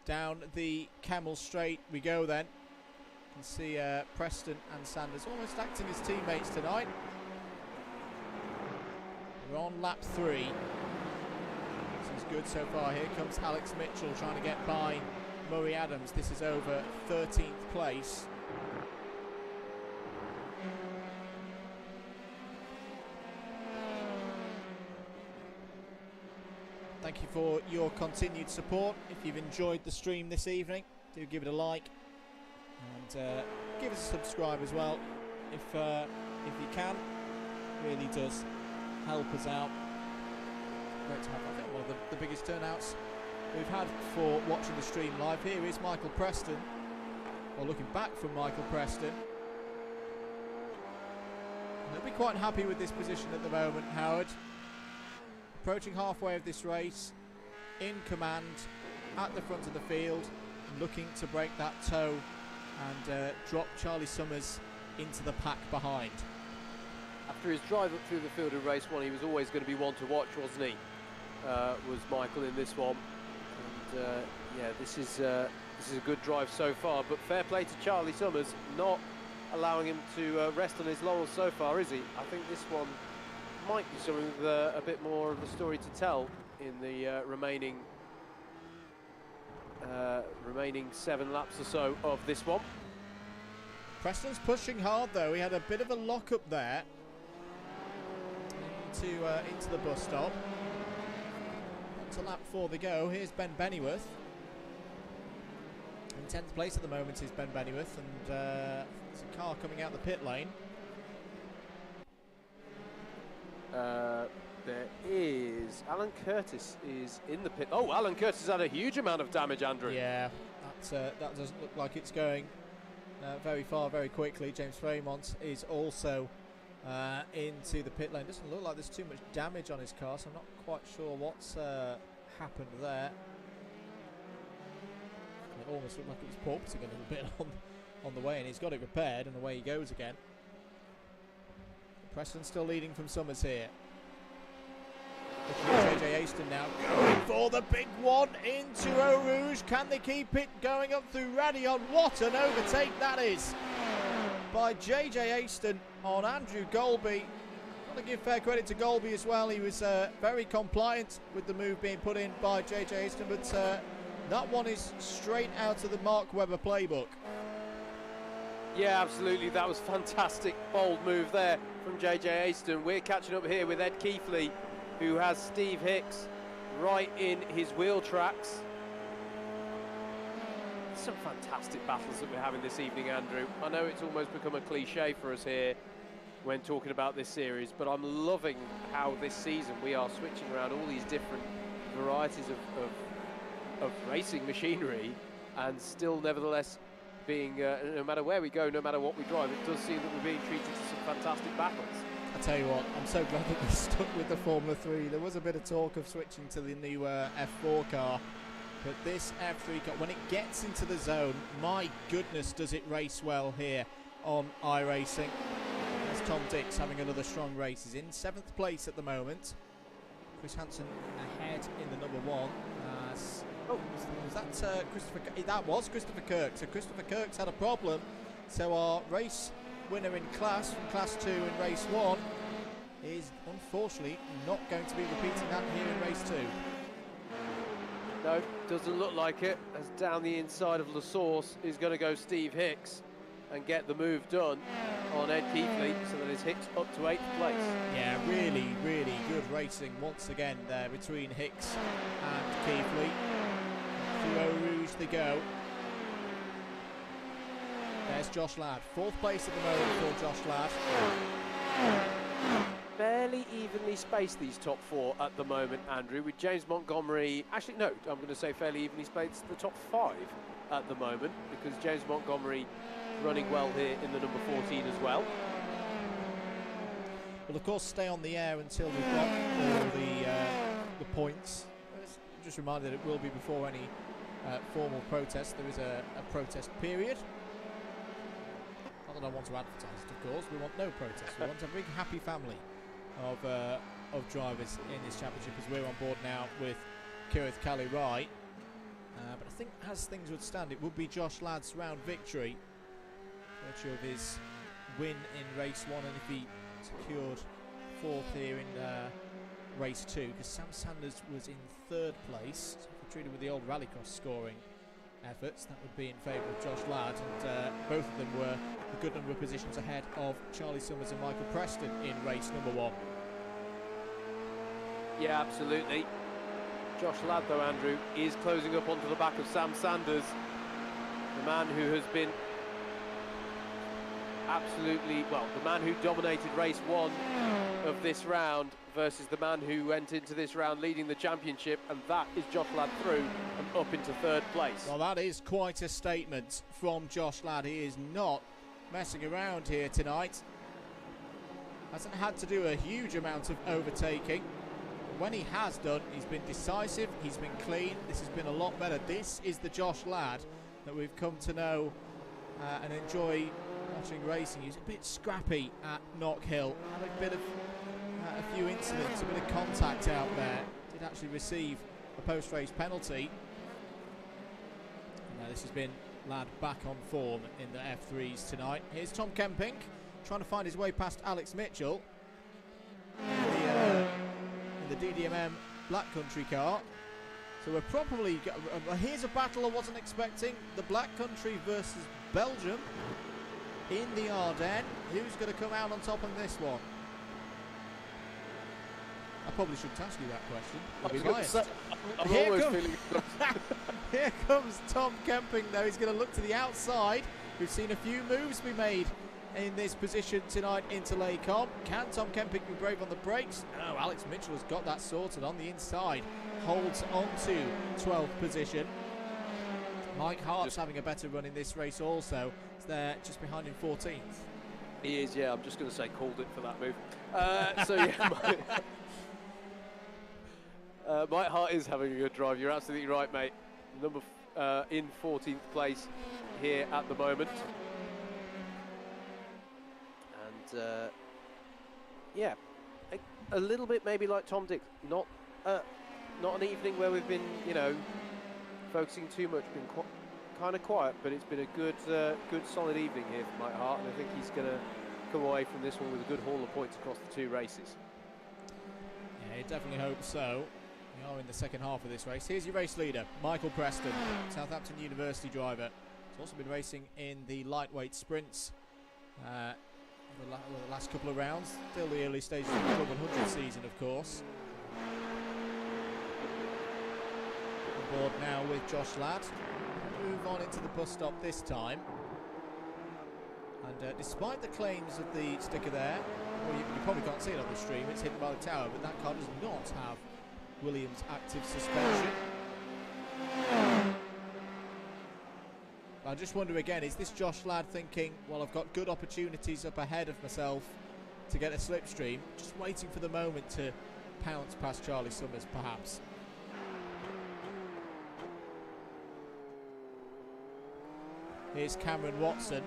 Down the Kemmel Straight we go then. You can see Preston and Sanders almost acting as teammates tonight. We're on lap 3. This is good so far. Here comes Alex Mitchell trying to get by Murray Adams. This is over 13th place. Thank you for your continued support. If you've enjoyed the stream this evening, do give it a like and give us a subscribe as well if you can. It really does help us out. Great to have, I think, one of the biggest turnouts we've had for watching the stream live. Here is Michael Preston, or looking back from Michael Preston. He'll be quite happy with this position at the moment, Howard. Approaching halfway of this race, in command, at the front of the field, looking to break that toe and drop Charlie Summers into the pack behind. After his drive up through the field in race 1, he was always going to be one to watch, wasn't he? Was Michael in this one. And yeah, this is a good drive so far, but fair play to Charlie Summers, not allowing him to rest on his laurels so far, is he? I think this one might be something with a bit more of the story to tell in the remaining 7 laps or so of this one. Preston's pushing hard though. He had a bit of a lock up there into the bus stop. To lap 4 they go. Here's Ben Bennyworth. In 10th place at the moment is Ben Bennyworth, and there's a car coming out the pit lane. There is Alan Curtis is in the pit. Oh, Alan Curtis had a huge amount of damage, Andrew. Yeah, that doesn't look like it's going very far very quickly. James Fremont is also into the pit lane. Doesn't look like there's too much damage on his car, so I'm not quite sure what's happened there. It almost looked like it was porpoising a little bit on the way, and he's got it repaired, and away he goes again. Preston still leading from Summers here. Looking at JJ Aston now, going for the big one into Eau Rouge. Can they keep it going up through Radion? What an overtake that is by JJ Aston on Andrew Golby. Got to give fair credit to Golby as well. He was very compliant with the move being put in by JJ Aston, but that one is straight out of the Mark Webber playbook. Yeah, absolutely. That was fantastic, bold move there from JJ Aston. We're catching up here with Ed Keithley, who has Steve Hicks right in his wheel tracks. Some fantastic battles that we're having this evening, Andrew. I know it's almost become a cliche for us here when talking about this series, but I'm loving how this season we are switching around all these different varieties of racing machinery, and still nevertheless being, no matter where we go, no matter what we drive, it does seem that we're being treated to some fantastic battles. I tell you what, I'm so glad that we stuck with the Formula 3. There was a bit of talk of switching to the new F4 car, but this F3 car, when it gets into the zone, my goodness, does it race well here on iRacing. There's Tom Dix having another strong race. He's in 7th place at the moment. Chris Hansen ahead in the number 1. Was that Christopher? That was Christopher Kirk. So Christopher Kirk's had a problem. So our race winner in class, from Class 2 in race 1, is unfortunately not going to be repeating that here in race 2. No, doesn't look like it, as down the inside of La Source is going to go Steve Hicks and get the move done on Ed Keithley, so that is Hicks up to 8th place. Yeah, really, really good racing once again there between Hicks and Keithley. Through Eau Rouge they go. There's Josh Ladd, 4th place at the moment for Josh Ladd. Fairly evenly spaced, these top 4 at the moment, Andrew, with James Montgomery, actually no, I'm going to say fairly evenly spaced the top 5 at the moment, because James Montgomery running well here in the number 14 as well. We'll of course stay on the air until we've got all the points. Just a reminder that it will be before any formal protest. There is a protest period. Not that I want to advertise it, of course. We want no protest. We want a big happy family of drivers in this championship, as we're on board now with Kirith Kali-Rai. But I think as things would stand, it would be Josh Ladd's round victory, virtue of his win in race 1, and if he secured 4th here in race 2, because Sam Sanders was in 3rd place. So if we treated with the old rallycross scoring efforts, that would be in favour of Josh Ladd, and both of them were a good number of positions ahead of Charlie Summers and Michael Preston in race number 1. Yeah, absolutely. Josh Ladd, though, Andrew, is closing up onto the back of Sam Sanders, the man who has been absolutely, well, the man who dominated race 1 of this round versus the man who went into this round leading the championship, and that is Josh Ladd through and up into 3rd place. Well, that is quite a statement from Josh Ladd. He is not messing around here tonight. Hasn't had to do a huge amount of overtaking. When he has done, he's been decisive, he's been clean. This has been a lot better. This is the Josh Ladd that we've come to know and enjoy watching racing. He was a bit scrappy at Knock Hill, had a bit of a few incidents, a bit of contact out there. Did actually receive a post-race penalty. And this has been Ladd back on form in the F3s tonight. Here's Tom Kempink trying to find his way past Alex Mitchell in the DDMM Black Country car. So we're probably here's a battle I wasn't expecting: the Black Country versus Belgium in the Ardennes. Who's going to come out on top on this one? I probably shouldn't ask you that question. I'll be biased. Here comes Tom Kemping, though. He's going to look to the outside. We've seen a few moves be made in this position tonight into Laycom. Can Tom Kemping be brave on the brakes? No, Alex Mitchell has got that sorted on the inside. Holds on to 12th position. Mike Hart's having a better run in this race also. He's there just behind him, 14th. He is, yeah. I'm just going to say called it for that move. So, yeah. Mike Hart is having a good drive. You're absolutely right, mate. In 14th place here at the moment. And yeah, a little bit maybe like Tom Dix. Not an evening where we've been, you know, focusing too much. Been kind of quiet, but it's been a good solid evening here for Mike Hart, and I think he's going to come away from this one with a good haul of points across the 2 races. Yeah, I definitely hope so. We are in the second half of this race. Here's your race leader, Michael Preston, Southampton University driver. He's also been racing in the lightweight sprints the last couple of rounds. Still the early stages of the Club 100 season, of course. On board now with Josh Ladd. Move on into the bus stop this time. And despite the claims of the sticker there, well, you probably can't see it on the stream, it's hidden by the tower, but that car does not have Williams active suspension. I just wonder again, is this Josh Ladd thinking, well, I've got good opportunities up ahead of myself to get a slipstream, just waiting for the moment to pounce past Charlie Summers, perhaps? Here's Cameron Watson.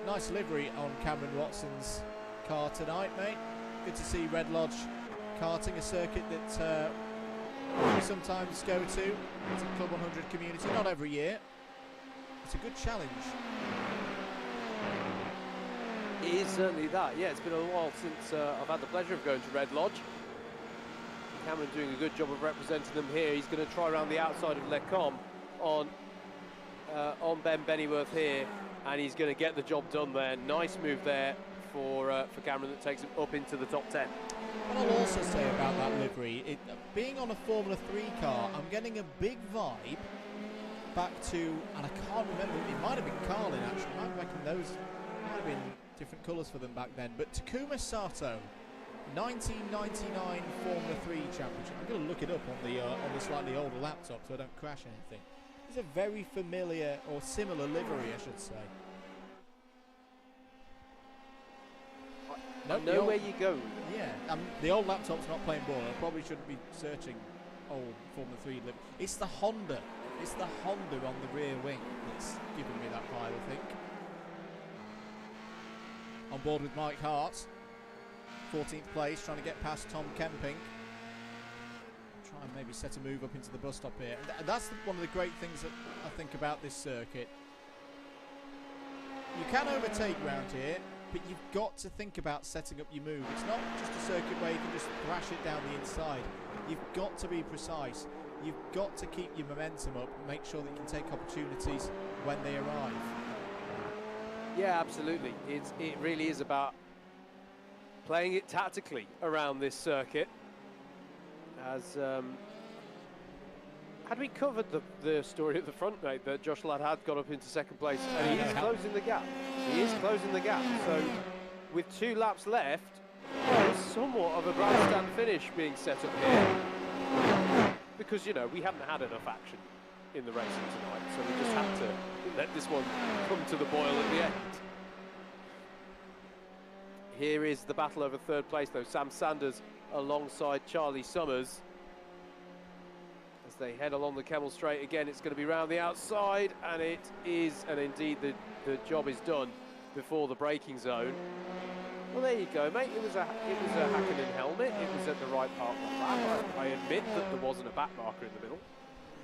Nice livery on Cameron Watson's car tonight, mate. Good to see Red Lodge karting, a circuit that we sometimes go to. It's a Club 100 community, not every year. It's a good challenge. It is certainly that. Yeah, it's been a while since I've had the pleasure of going to Red Lodge. Cameron doing a good job of representing them here. He's going to try around the outside of Lecombe on Ben Bennyworth here, and he's going to get the job done there. Nice move there for Cameron that takes him up into the top 10. What I'll also say about that livery, being on a Formula 3 car, I'm getting a big vibe back to, and I can't remember, it might have been Carlin actually, I reckon those might have been different colours for them back then, but Takuma Sato, 1999 Formula 3 championship. I'm going to look it up on the slightly older laptop so I don't crash anything. It's a very familiar, or similar livery, I should say. I know where you go. Yeah, the old laptop's not playing ball. I probably shouldn't be searching old Formula 3 livery. It's the Honda. It's the Honda on the rear wing that's giving me that vibe, I think. On board with Mike Hart. 14th place, trying to get past Tom Kemping. Try and maybe set a move up into the bus stop here. And that's one of the great things that I think about this circuit. You can overtake round here, but you've got to think about setting up your move. It's not just a circuit where you can just thrash it down the inside. You've got to be precise. You've got to keep your momentum up and make sure that you can take opportunities when they arrive. Yeah, absolutely. It really is about playing it tactically around this circuit. As had we covered the story at the front, mate, that Josh Ladd had got up into second place, and he is closing the gap. He is closing the gap. So with 2 laps left, there's somewhat of a grandstand finish being set up here, because you know we haven't had enough action in the racing tonight, so we just had to let this one come to the boil at the end. Here is the battle over third place, though. Sam Sanders alongside Charlie Summers. As they head along the Kemmel Straight again, it's going to be round the outside, and it is, and indeed the job is done before the braking zone. Well, there you go, mate. It was a Hakkinen helmet. It was at the right part of the lap. I admit that there wasn't a back marker in the middle,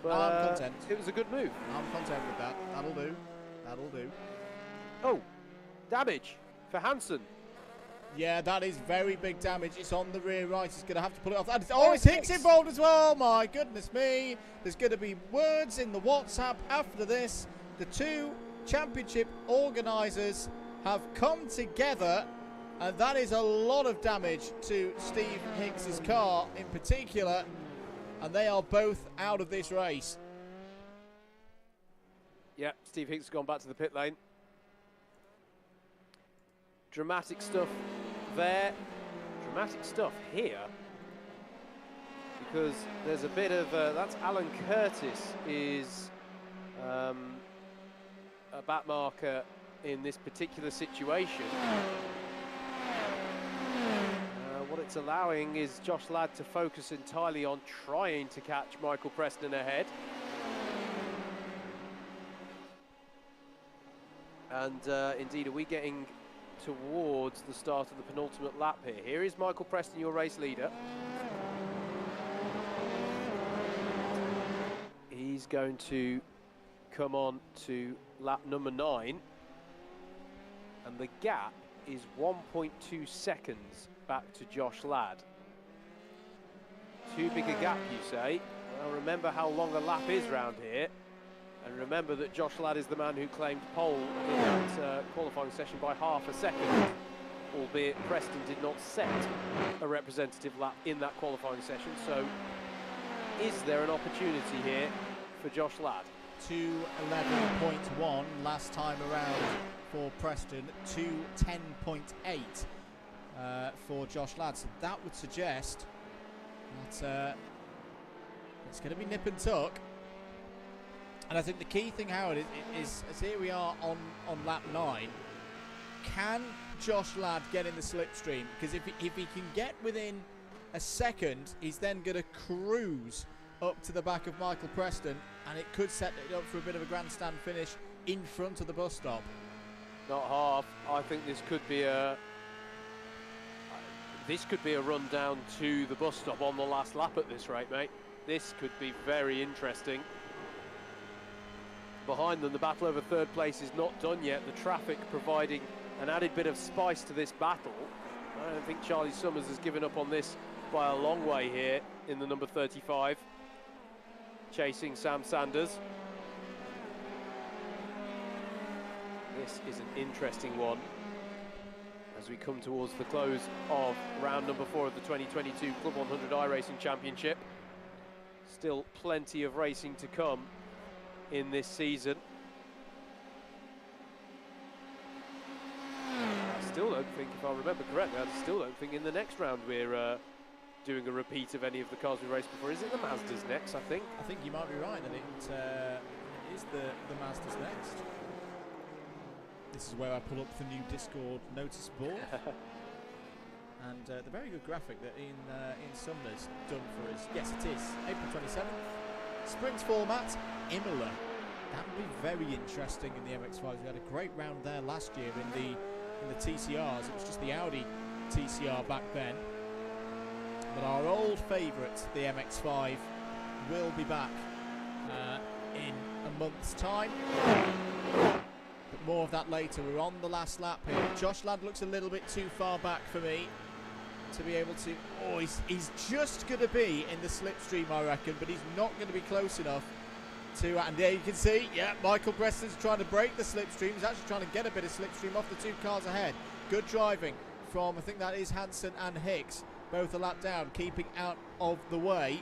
but I'm content. It was a good move. I'm content with that. That'll do. That'll do. Oh, damage for Hansen. Yeah, that is very big damage. It's on the rear right. He's going to have to pull it off. And it's Hicks involved as well. My goodness me. There's going to be words in the WhatsApp after this. The 2 championship organisers have come together, and that is a lot of damage to Steve Hicks's car in particular, and they are both out of this race. Yeah, Steve Hicks has gone back to the pit lane. Dramatic stuff there, dramatic stuff here, because there's a bit of that's Alan Curtis is a back marker in this particular situation. what it's allowing is Josh Ladd to focus entirely on trying to catch Michael Preston ahead. And indeed, are we getting towards the start of the penultimate lap here? Here is Michael Preston, your race leader. He's going to come on to lap number 9. And the gap is 1.2 seconds back to Josh Ladd. Too big a gap, you say? Well, remember how long a lap is round here. And remember that Josh Ladd is the man who claimed pole in that qualifying session by half a second, albeit Preston did not set a representative lap in that qualifying session. So is there an opportunity here for Josh Ladd? 2:11.1 last time around for Preston, 2:10.8 for Josh Ladd. So that would suggest that it's going to be nip and tuck. And I think the key thing, Howard, is here we are on lap 9. Can Josh Ladd get in the slipstream? Because if he can get within a second, he's then going to cruise up to the back of Michael Preston, and it could set it up for a bit of a grandstand finish in front of the bus stop. Not half. I think this could be a run down to the bus stop on the last lap at this rate, mate. This could be very interesting. Behind them, the battle over third place is not done yet. The traffic providing an added bit of spice to this battle. I don't think Charlie Summers has given up on this by a long way here in the number 35, chasing Sam Sanders. This is an interesting one as we come towards the close of round number 4 of the 2022 Club 100 iRacing Championship. Still plenty of racing to come in this season. I still don't think, if I remember correctly, I still don't think in the next round we're doing a repeat of any of the cars we raced before. Is it the Mazdas next, I think? I think you might be right, that it is the Mazdas next. This is where I pull up the new Discord notice board. And the very good graphic that Ian Sumner's done for us. Yes, it is. April 27th. Sprint format, Imola. That would be very interesting in the MX-5s. We had a great round there last year in the TCRs. It was just the Audi TCR back then. But our old favourite, the MX-5, will be back in a month's time. But more of that later. We're on the last lap here. Josh Ladd looks a little bit too far back for me to be able to... Oh, he's just going to be in the slipstream, I reckon, but he's not going to be close enough to... And there you can see, yeah, Michael Preston's trying to break the slipstream. He's actually trying to get a bit of slipstream off the two cars ahead. Good driving from, I think that is Hansen and Hicks. Both a lap down, keeping out of the way.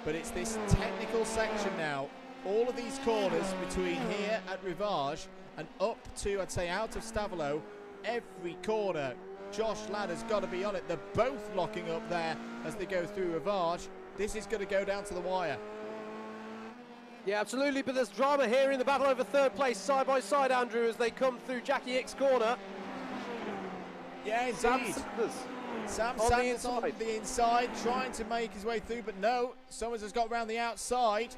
But it's this technical section now. All of these corners between here at Rivage and up to, I'd say, out of Stavelot. Every corner, Josh Ladd has got to be on it. They're both locking up there as they go through Rivage. This is going to go down to the wire. Yeah, absolutely, but there's drama here in the battle over third place, side by side, Andrew, as they come through Jackie Hick's corner. Yeah, indeed. Sam Sanders on the inside, trying to make his way through, but no, Summers has got round the outside.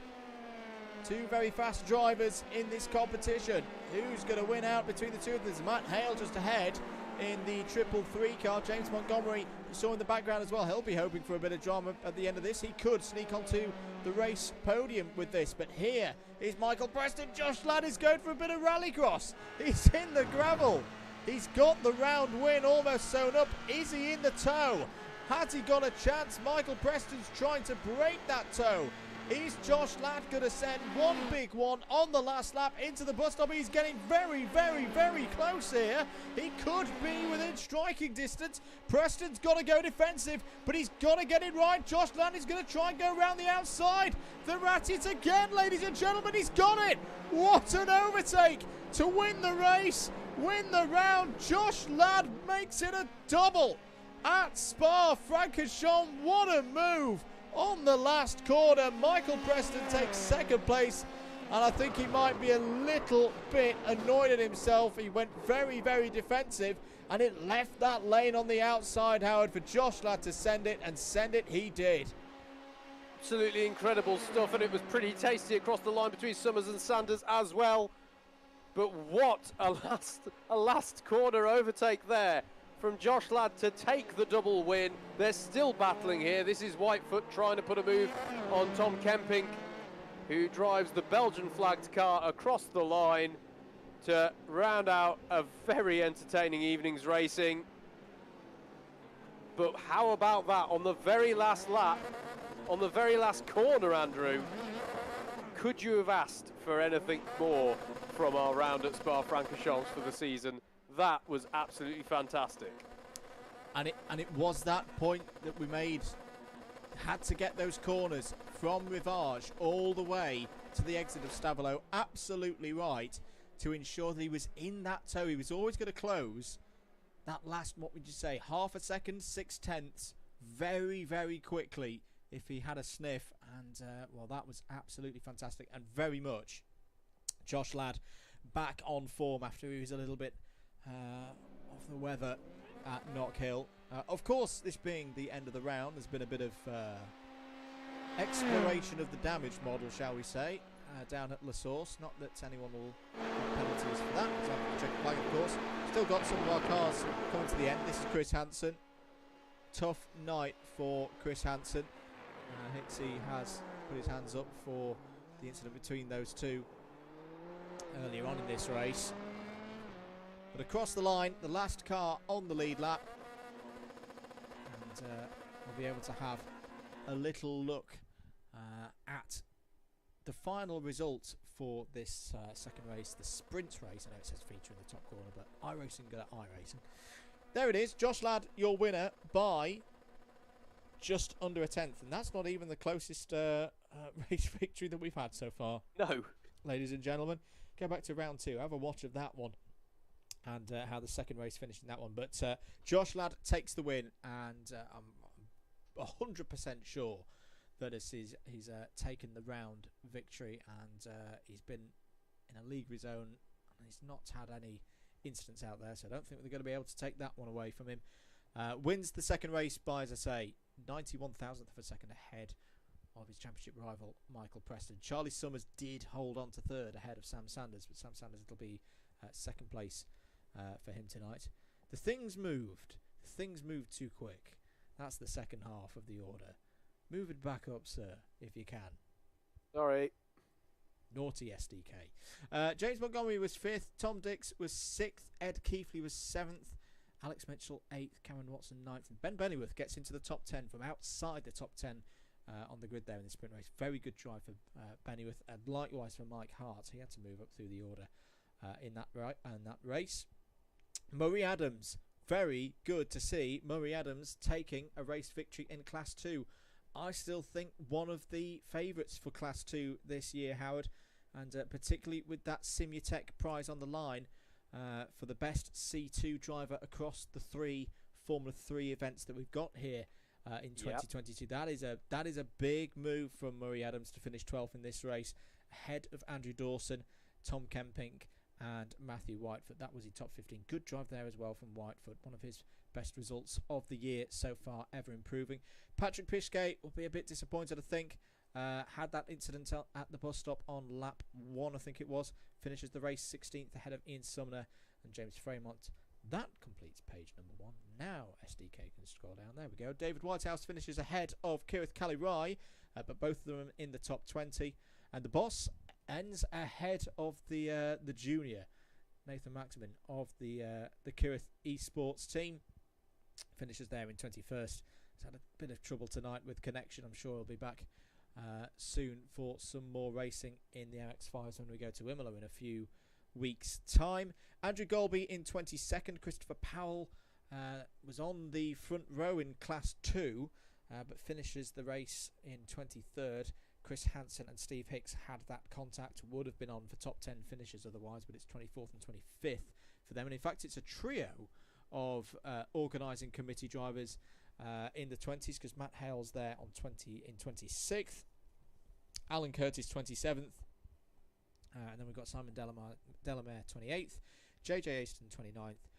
Two very fast drivers in this competition. Who's going to win out between the two of them? There's Matt Hale just ahead in the 333 car. James Montgomery, you saw in the background as well. He'll be hoping for a bit of drama at the end of this. He could sneak onto the race podium with this, but here is Michael Preston. Josh Ladd is going for a bit of rallycross. He's in the gravel. He's got the round win almost sewn up. Is he in the tow? Has he got a chance? Michael Preston's trying to break that tow. Is Josh Ladd going to send one big one on the last lap into the bus stop? He's getting very, very, very close here. He could be within striking distance. Preston's got to go defensive, but he's got to get it right. Josh Ladd is going to try and go around the outside. The rat it again, ladies and gentlemen. He's got it. What an overtake to win the race, win the round. Josh Ladd makes it a double at Spa-Francorchamps. What a move. On the last corner, Michael Preston takes second place, and I think he might be a little bit annoyed at himself. He went very, very defensive. and it left that lane on the outside, Howard, for Josh Ladd to send it, and send it he did. Absolutely incredible stuff, and it was pretty tasty across the line between Summers and Sanders as well. But what a last corner overtake there from Josh Ladd to take the double win. They're still battling here. This is Whitefoot trying to put a move on Tom Kempink, who drives the Belgian flagged car across the line to round out a very entertaining evening's racing. But how about that on the very last lap, on the very last corner, Andrew? Could you have asked for anything more from our round at Spa-Francorchamps for the season? That was absolutely fantastic. And it was that point that we made. Had to get those corners from Rivage all the way to the exit of Stavelot. Absolutely right, to ensure that he was in that tow. He was always going to close that last, what would you say, half a second, 6/10, very, very quickly if he had a sniff. And, well, that was absolutely fantastic, and very much Josh Ladd back on form after he was a little bit off the weather at Knockhill. Of course, this being the end of the round, there's been a bit of exploration of the damage model, shall we say, down at La Source. Not that anyone will get penalties for that, so I'm check the flag, of course. Still got some of our cars coming to the end. This is Chris Hansen. Tough night for Chris Hansen. Hixie has put his hands up for the incident between those two earlier on in this race. But across the line, the last car on the lead lap, and we'll be able to have a little look at the final result for this second race, the sprint race. I know it says feature in the top corner, but iRacing got iRacing. There it is, Josh Ladd, your winner by just under a tenth, and that's not even the closest race victory that we've had so far. No. Ladies and gentlemen, go back to round two, have a watch of that one, and how the second race finished in that one. But Josh Ladd takes the win, and I'm 100% sure that he's taken the round victory, and he's been in a league of his own, and he's not had any incidents out there, so I don't think they're going to be able to take that one away from him. Wins the second race by, as I say, 91 thousandth of a second ahead of his championship rival Michael Preston. Charlie Summers did hold on to third ahead of Sam Sanders, but Sam Sanders will be second place for him tonight. The things moved too quick. That's the second half of the order. Move it back up, sir, if you can. Sorry. Naughty SDK. James Montgomery was 5th, Tom Dix was 6th, Ed Keefley was 7th, Alex Mitchell 8th, Cameron Watson 9th, and Ben Bennyworth gets into the top 10 from outside the top 10 on the grid there in the sprint race. Very good drive for Bennyworth, and likewise for Mike Hart. He had to move up through the order in that race. Murray Adams, very good to see Murray Adams taking a race victory in Class 2. I still think one of the favourites for Class 2 this year, Howard, and particularly with that Simutech prize on the line for the best C2 driver across the 3 Formula 3 events that we've got here in 2022. Yep. That is a big move from Murray Adams to finish 12th in this race, ahead of Andrew Dawson, Tom Kempink, and Matthew Whitefoot. That was his top 15. Good drive there as well from Whitefoot. One of his best results of the year so far, ever improving. Patrick Pishgate will be a bit disappointed, I think. Had that incident at the bus stop on lap 1, I think it was. Finishes the race 16th ahead of Ian Sumner and James Fremont. That completes page number 1. Now SDK can scroll down. There we go. David Whitehouse finishes ahead of Kirith Kalirai, but both of them in the top 20. And the boss ends ahead of the junior, Nathan Maximin, of the Kirith Esports team. Finishes there in 21st. He's had a bit of trouble tonight with connection. I'm sure he'll be back soon for some more racing in the MX-5s when we go to Imola in a few weeks' time. Andrew Golby in 22nd. Christopher Powell was on the front row in Class 2, but finishes the race in 23rd. Chris Hansen and Steve Hicks had that contact, would have been on for top 10 finishes otherwise, but it's 24th and 25th for them. And in fact, it's a trio of organising committee drivers in the 20s, because Matt Hale's there on 26th, Alan Curtis 27th, and then we've got Simon Delamere 28th, JJ Aston 29th,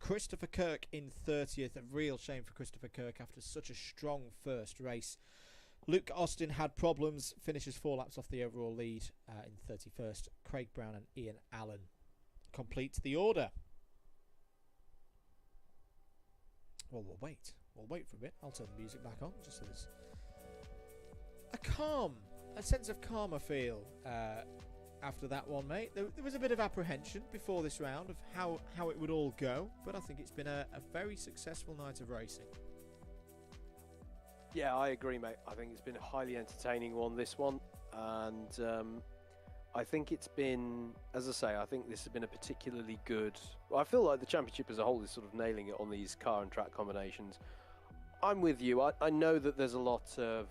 Christopher Kirk in 30th. A real shame for Christopher Kirk after such a strong first race. Luke Austin had problems, finishes 4 laps off the overall lead in 31st. Craig Brown and Ian Allen complete the order. Well, we'll wait. We'll wait for a bit. I'll turn the music back on just so there's a sense of calm I feel after that one, mate. There was a bit of apprehension before this round of how it would all go, but I think it's been a very successful night of racing. Yeah, I agree, mate. I think it's been a highly entertaining one, this one. And I think it's been, as I say, I think this has been a particularly good... Well, I feel like the championship as a whole is sort of nailing it on these car and track combinations. I'm with you. I know that there's a lot of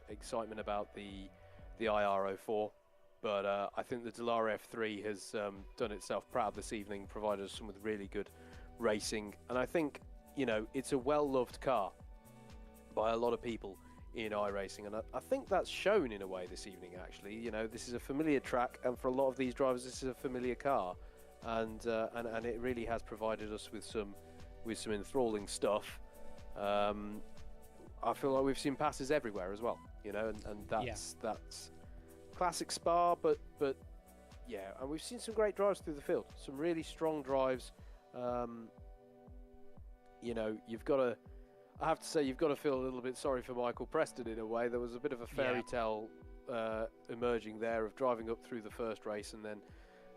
excitement about the IR04, but I think the Dallara F3 has done itself proud this evening, provided us some with really good racing. And I think, you know, it's a well-loved car by a lot of people in iRacing, and I think that's shown in a way this evening. Actually, you know, this is a familiar track, and for a lot of these drivers, this is a familiar car, and it really has provided us with some enthralling stuff. I feel like we've seen passes everywhere as well, you know, and that's classic Spa, but yeah, and we've seen some great drives through the field, some really strong drives. You know, I have to say, you've got to feel a little bit sorry for Michael Preston in a way. There was a bit of a fairy tale emerging there of driving up through the first race and then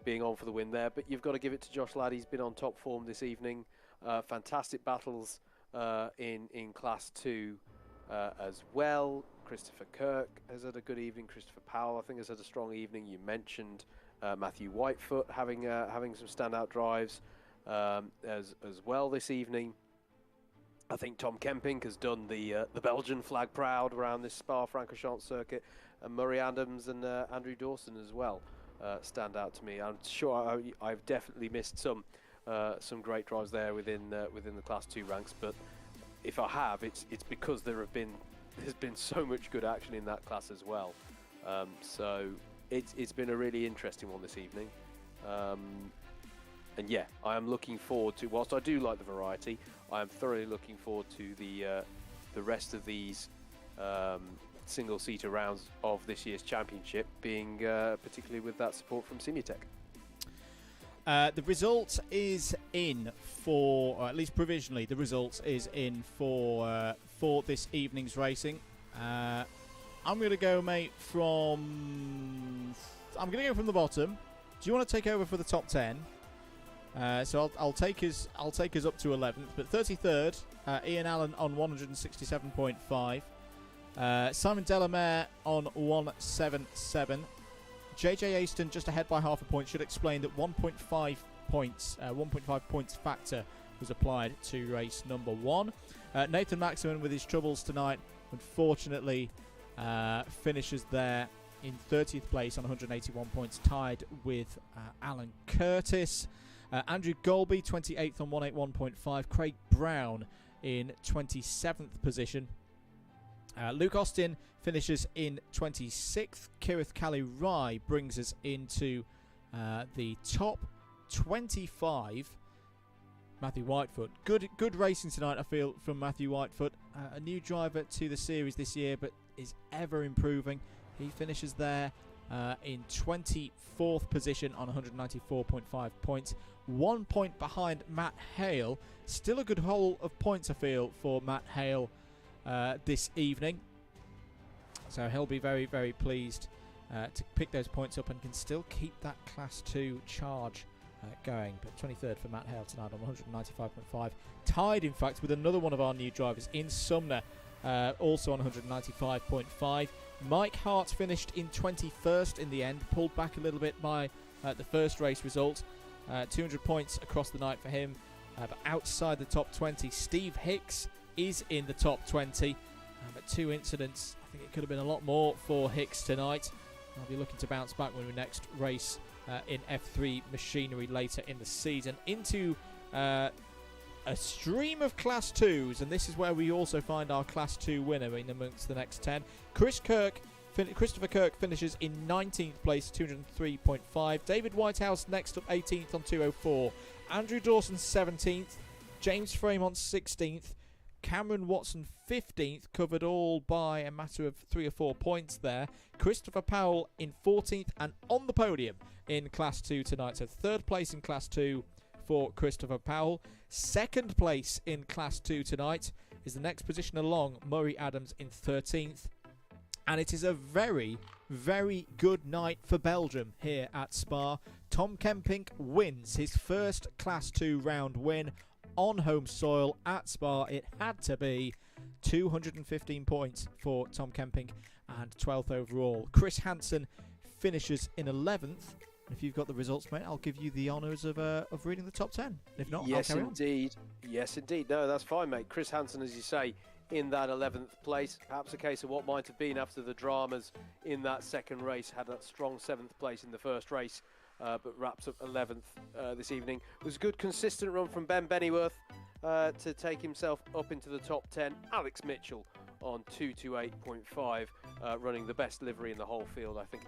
being on for the win there. But you've got to give it to Josh Ladd. He's been on top form this evening. Fantastic battles in Class 2 as well. Christopher Kirk has had a good evening. Christopher Powell, I think, has had a strong evening. You mentioned Matthew Whitefoot having some standout drives as well this evening. I think Tom Kempink has done the Belgian flag proud around this Spa-Francorchamps circuit, and Murray Adams and Andrew Dawson as well stand out to me. I'm sure I've definitely missed some great drives there within the Class 2 ranks, but if I have, it's because there's been so much good action in that class as well. So it's been a really interesting one this evening. And yeah, I am looking forward to, whilst I do like the variety, I am thoroughly looking forward to the rest of these single-seater rounds of this year's championship, being particularly with that support from Simutech. The result is in for, or at least provisionally, the result is in for this evening's racing. I'm going to go, mate, from the bottom. Do you want to take over for the top 10? So I'll take us up to 11th, but 33rd, Ian Allen on 167.5, Simon Delamere on 177, JJ Aston just ahead by half a point. Should explain that 1.5 points factor was applied to race number 1. Nathan Maximan, with his troubles tonight, unfortunately finishes there in 30th place on 181 points, tied with Alan Curtis. Andrew Golby, 28th on 181.5. Craig Brown in 27th position. Luke Austin finishes in 26th. Kirith Kali-Rai brings us into the top 25. Matthew Whitefoot. Good racing tonight, I feel, from Matthew Whitefoot. A new driver to the series this year, but is ever improving. He finishes there in 24th position on 194.5 points. 1 point behind Matt Hale. Still a good haul of points, I feel, for Matt Hale this evening. So he'll be very, very pleased to pick those points up and can still keep that Class 2 charge going. But 23rd for Matt Hale tonight on 195.5. Tied, in fact, with another one of our new drivers in Sumner, also on 195.5. Mike Hart finished in 21st in the end, pulled back a little bit by the first race result. 200 points across the night for him, but outside the top 20. Steve Hicks is in the top 20, but 2 incidents. I think it could have been a lot more for Hicks tonight. I'll be looking to bounce back when we next race in F3 machinery later in the season. Into a stream of Class 2s, and this is where we also find our Class 2 winner in amongst the next 10. Christopher Kirk finishes in 19th place, 203.5. David Whitehouse next up, 18th on 204. Andrew Dawson 17th, James Fremont 16th, Cameron Watson 15th, covered all by a matter of 3 or 4 points there. Christopher Powell in 14th and on the podium in Class 2 tonight. So 3rd place in Class 2 for Christopher Powell. 2nd place in Class 2 tonight is the next position along, Murray Adams in 13th. And it is a very, very good night for Belgium here at Spa. Tom Kempink wins his first Class 2 round win on home soil at Spa. It had to be 215 points for Tom Kempink and 12th overall. Chris Hansen finishes in 11th. If you've got the results, mate, I'll give you the honours of reading the top 10. If not, yes, I'll carry indeed. On. Yes, indeed. No, that's fine, mate. Chris Hansen, as you say, in that 11th place. Perhaps a case of what might have been after the dramas in that second race. Had that strong 7th place in the first race, but wraps up 11th this evening. It was a good, consistent run from Ben Bennyworth to take himself up into the top 10. Alex Mitchell on 228.5, running the best livery in the whole field. I think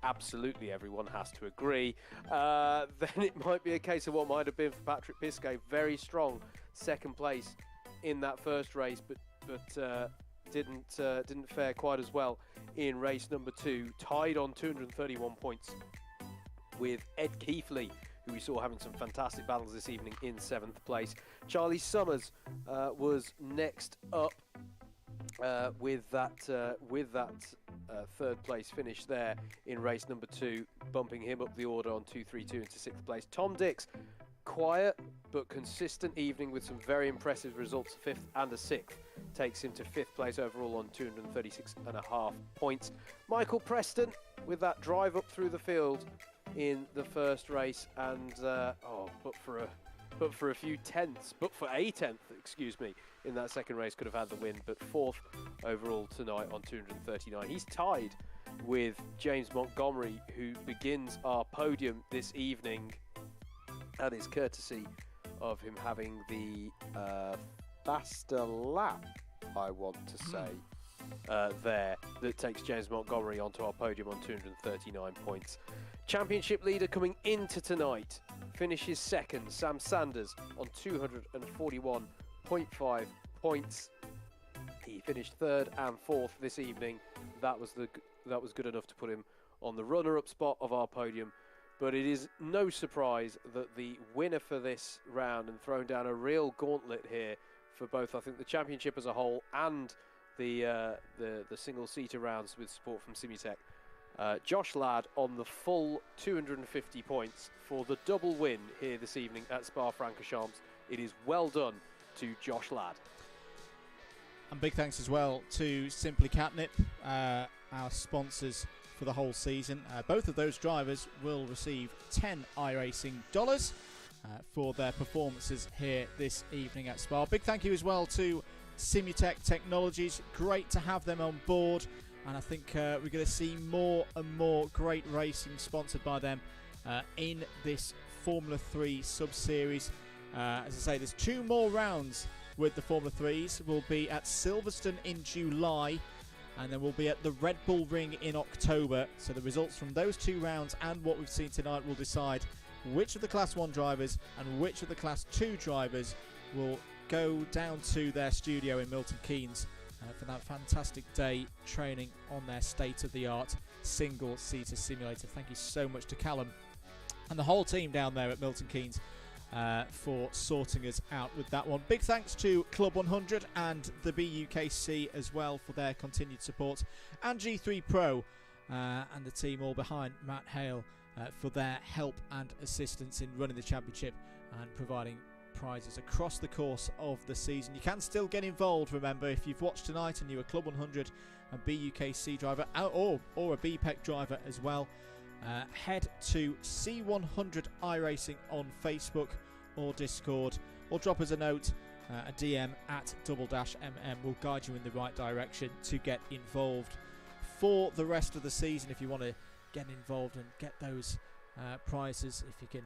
absolutely everyone has to agree. Then it might be a case of what might have been for Patrick Biscay. Very strong 2nd place in that first race, but didn't fare quite as well in race number 2. Tied on 231 points with Ed Keithley, who we saw having some fantastic battles this evening, in 7th place. Charlie Summers was next up with that 3rd place finish there in race number 2, bumping him up the order on 232 into 6th place. Tom Dix, quiet but consistent evening with some very impressive results. 5th and a 6th takes him to 5th place overall on 236.5 points. Michael Preston with that drive up through the field in the first race, and but for a few tenths, but for a 10th, excuse me, in that second race, could have had the win, but 4th overall tonight on 239. He's tied with James Montgomery, who begins our podium this evening, and it's courtesy of him having the faster lap, I want to say, there, that takes James Montgomery onto our podium on 239 points. Championship leader coming into tonight finishes 2nd, Sam Sanders, on 241.5 points. He finished 3rd and 4th this evening. That was good enough to put him on the runner-up spot of our podium. But it is no surprise that the winner for this round, and throwing down a real gauntlet here for both, I think, the championship as a whole and the single-seater rounds with support from Simutech, Josh Ladd on the full 250 points for the double win here this evening at Spa-Francorchamps. It is well done to Josh Ladd. And big thanks as well to Simply Catnip, our sponsors for the whole season. Both of those drivers will receive 10 iRacing dollars for their performances here this evening at Spa. Big thank you as well to Simutech Technologies. Great to have them on board, and I think we're going to see more and more great racing sponsored by them in this Formula 3 sub-series. As I say, there's 2 more rounds with the Formula 3s. We'll be at Silverstone in July, and then we'll be at the Red Bull Ring in October. So the results from those 2 rounds and what we've seen tonight will decide which of the Class 1 drivers and which of the Class 2 drivers will go down to their studio in Milton Keynes for that fantastic day training on their state-of-the-art single-seater simulator. Thank you so much to Callum and the whole team down there at Milton Keynes for sorting us out with that one. Big thanks to CLUB100 and the BUKC as well for their continued support, and G3 Pro and the team all behind Matt Hale for their help and assistance in running the championship and providing prizes across the course of the season. You can still get involved, remember, if you've watched tonight and you're a CLUB100 and BUKC driver or a BPEC driver as well. Head to C100 iRacing on Facebook or Discord, or drop us a note, a DM at Double Dash MM. Will guide you in the right direction to get involved for the rest of the season. If you want to get involved and get those prizes, if you can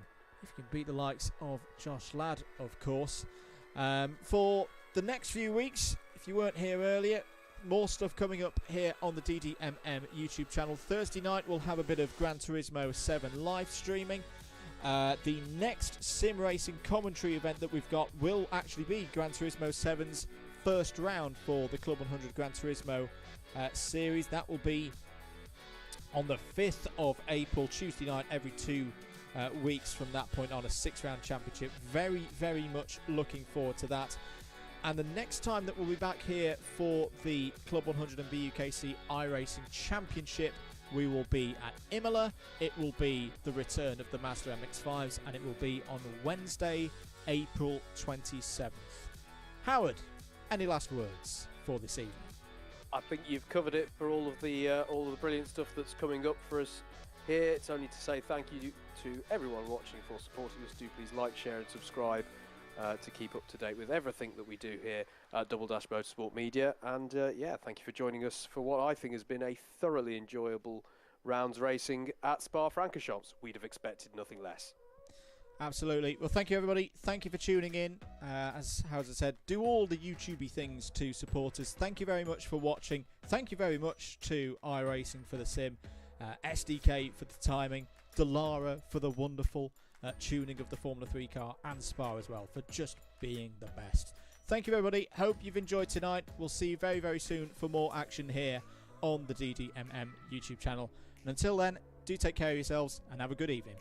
beat the likes of Josh Ladd, of course. For the next few weeks, if you weren't here earlier, more stuff coming up here on the DDMM YouTube channel. Thursday night we'll have a bit of Gran Turismo 7 live streaming. The next sim racing commentary event that we've got will actually be Gran Turismo 7's first round for the Club 100 Gran Turismo series. That will be on the 5th of April, Tuesday night, every 2 weeks from that point on, a 6-round championship. Very, very much looking forward to that. And the next time that we'll be back here for the Club 100 and BUKC iRacing Championship, we will be at Imola. It will be the return of the Mazda MX-5s, and it will be on Wednesday, April 27th. Howard, any last words for this evening? I think you've covered it for all of the brilliant stuff that's coming up for us here. It's only to say thank you to everyone watching for supporting us. Do please like, share and subscribe to keep up to date with everything that we do here at Double Dash Motorsport Media. And yeah, thank you for joining us for what I think has been a thoroughly enjoyable rounds racing at Spa-Francorchamps. We'd have expected nothing less. Absolutely. Well, thank you, everybody. Thank you for tuning in. As Howard said, do all the YouTubey things to support us. Thank you very much for watching. Thank you very much to iRacing for the sim, SDK for the timing, Delara for the wonderful tuning of the Formula 3 car, and Spa as well for just being the best. Thank you, everybody. Hope you've enjoyed tonight. We'll see you very, very soon for more action here on the DDMM YouTube channel. And until then, do take care of yourselves and have a good evening.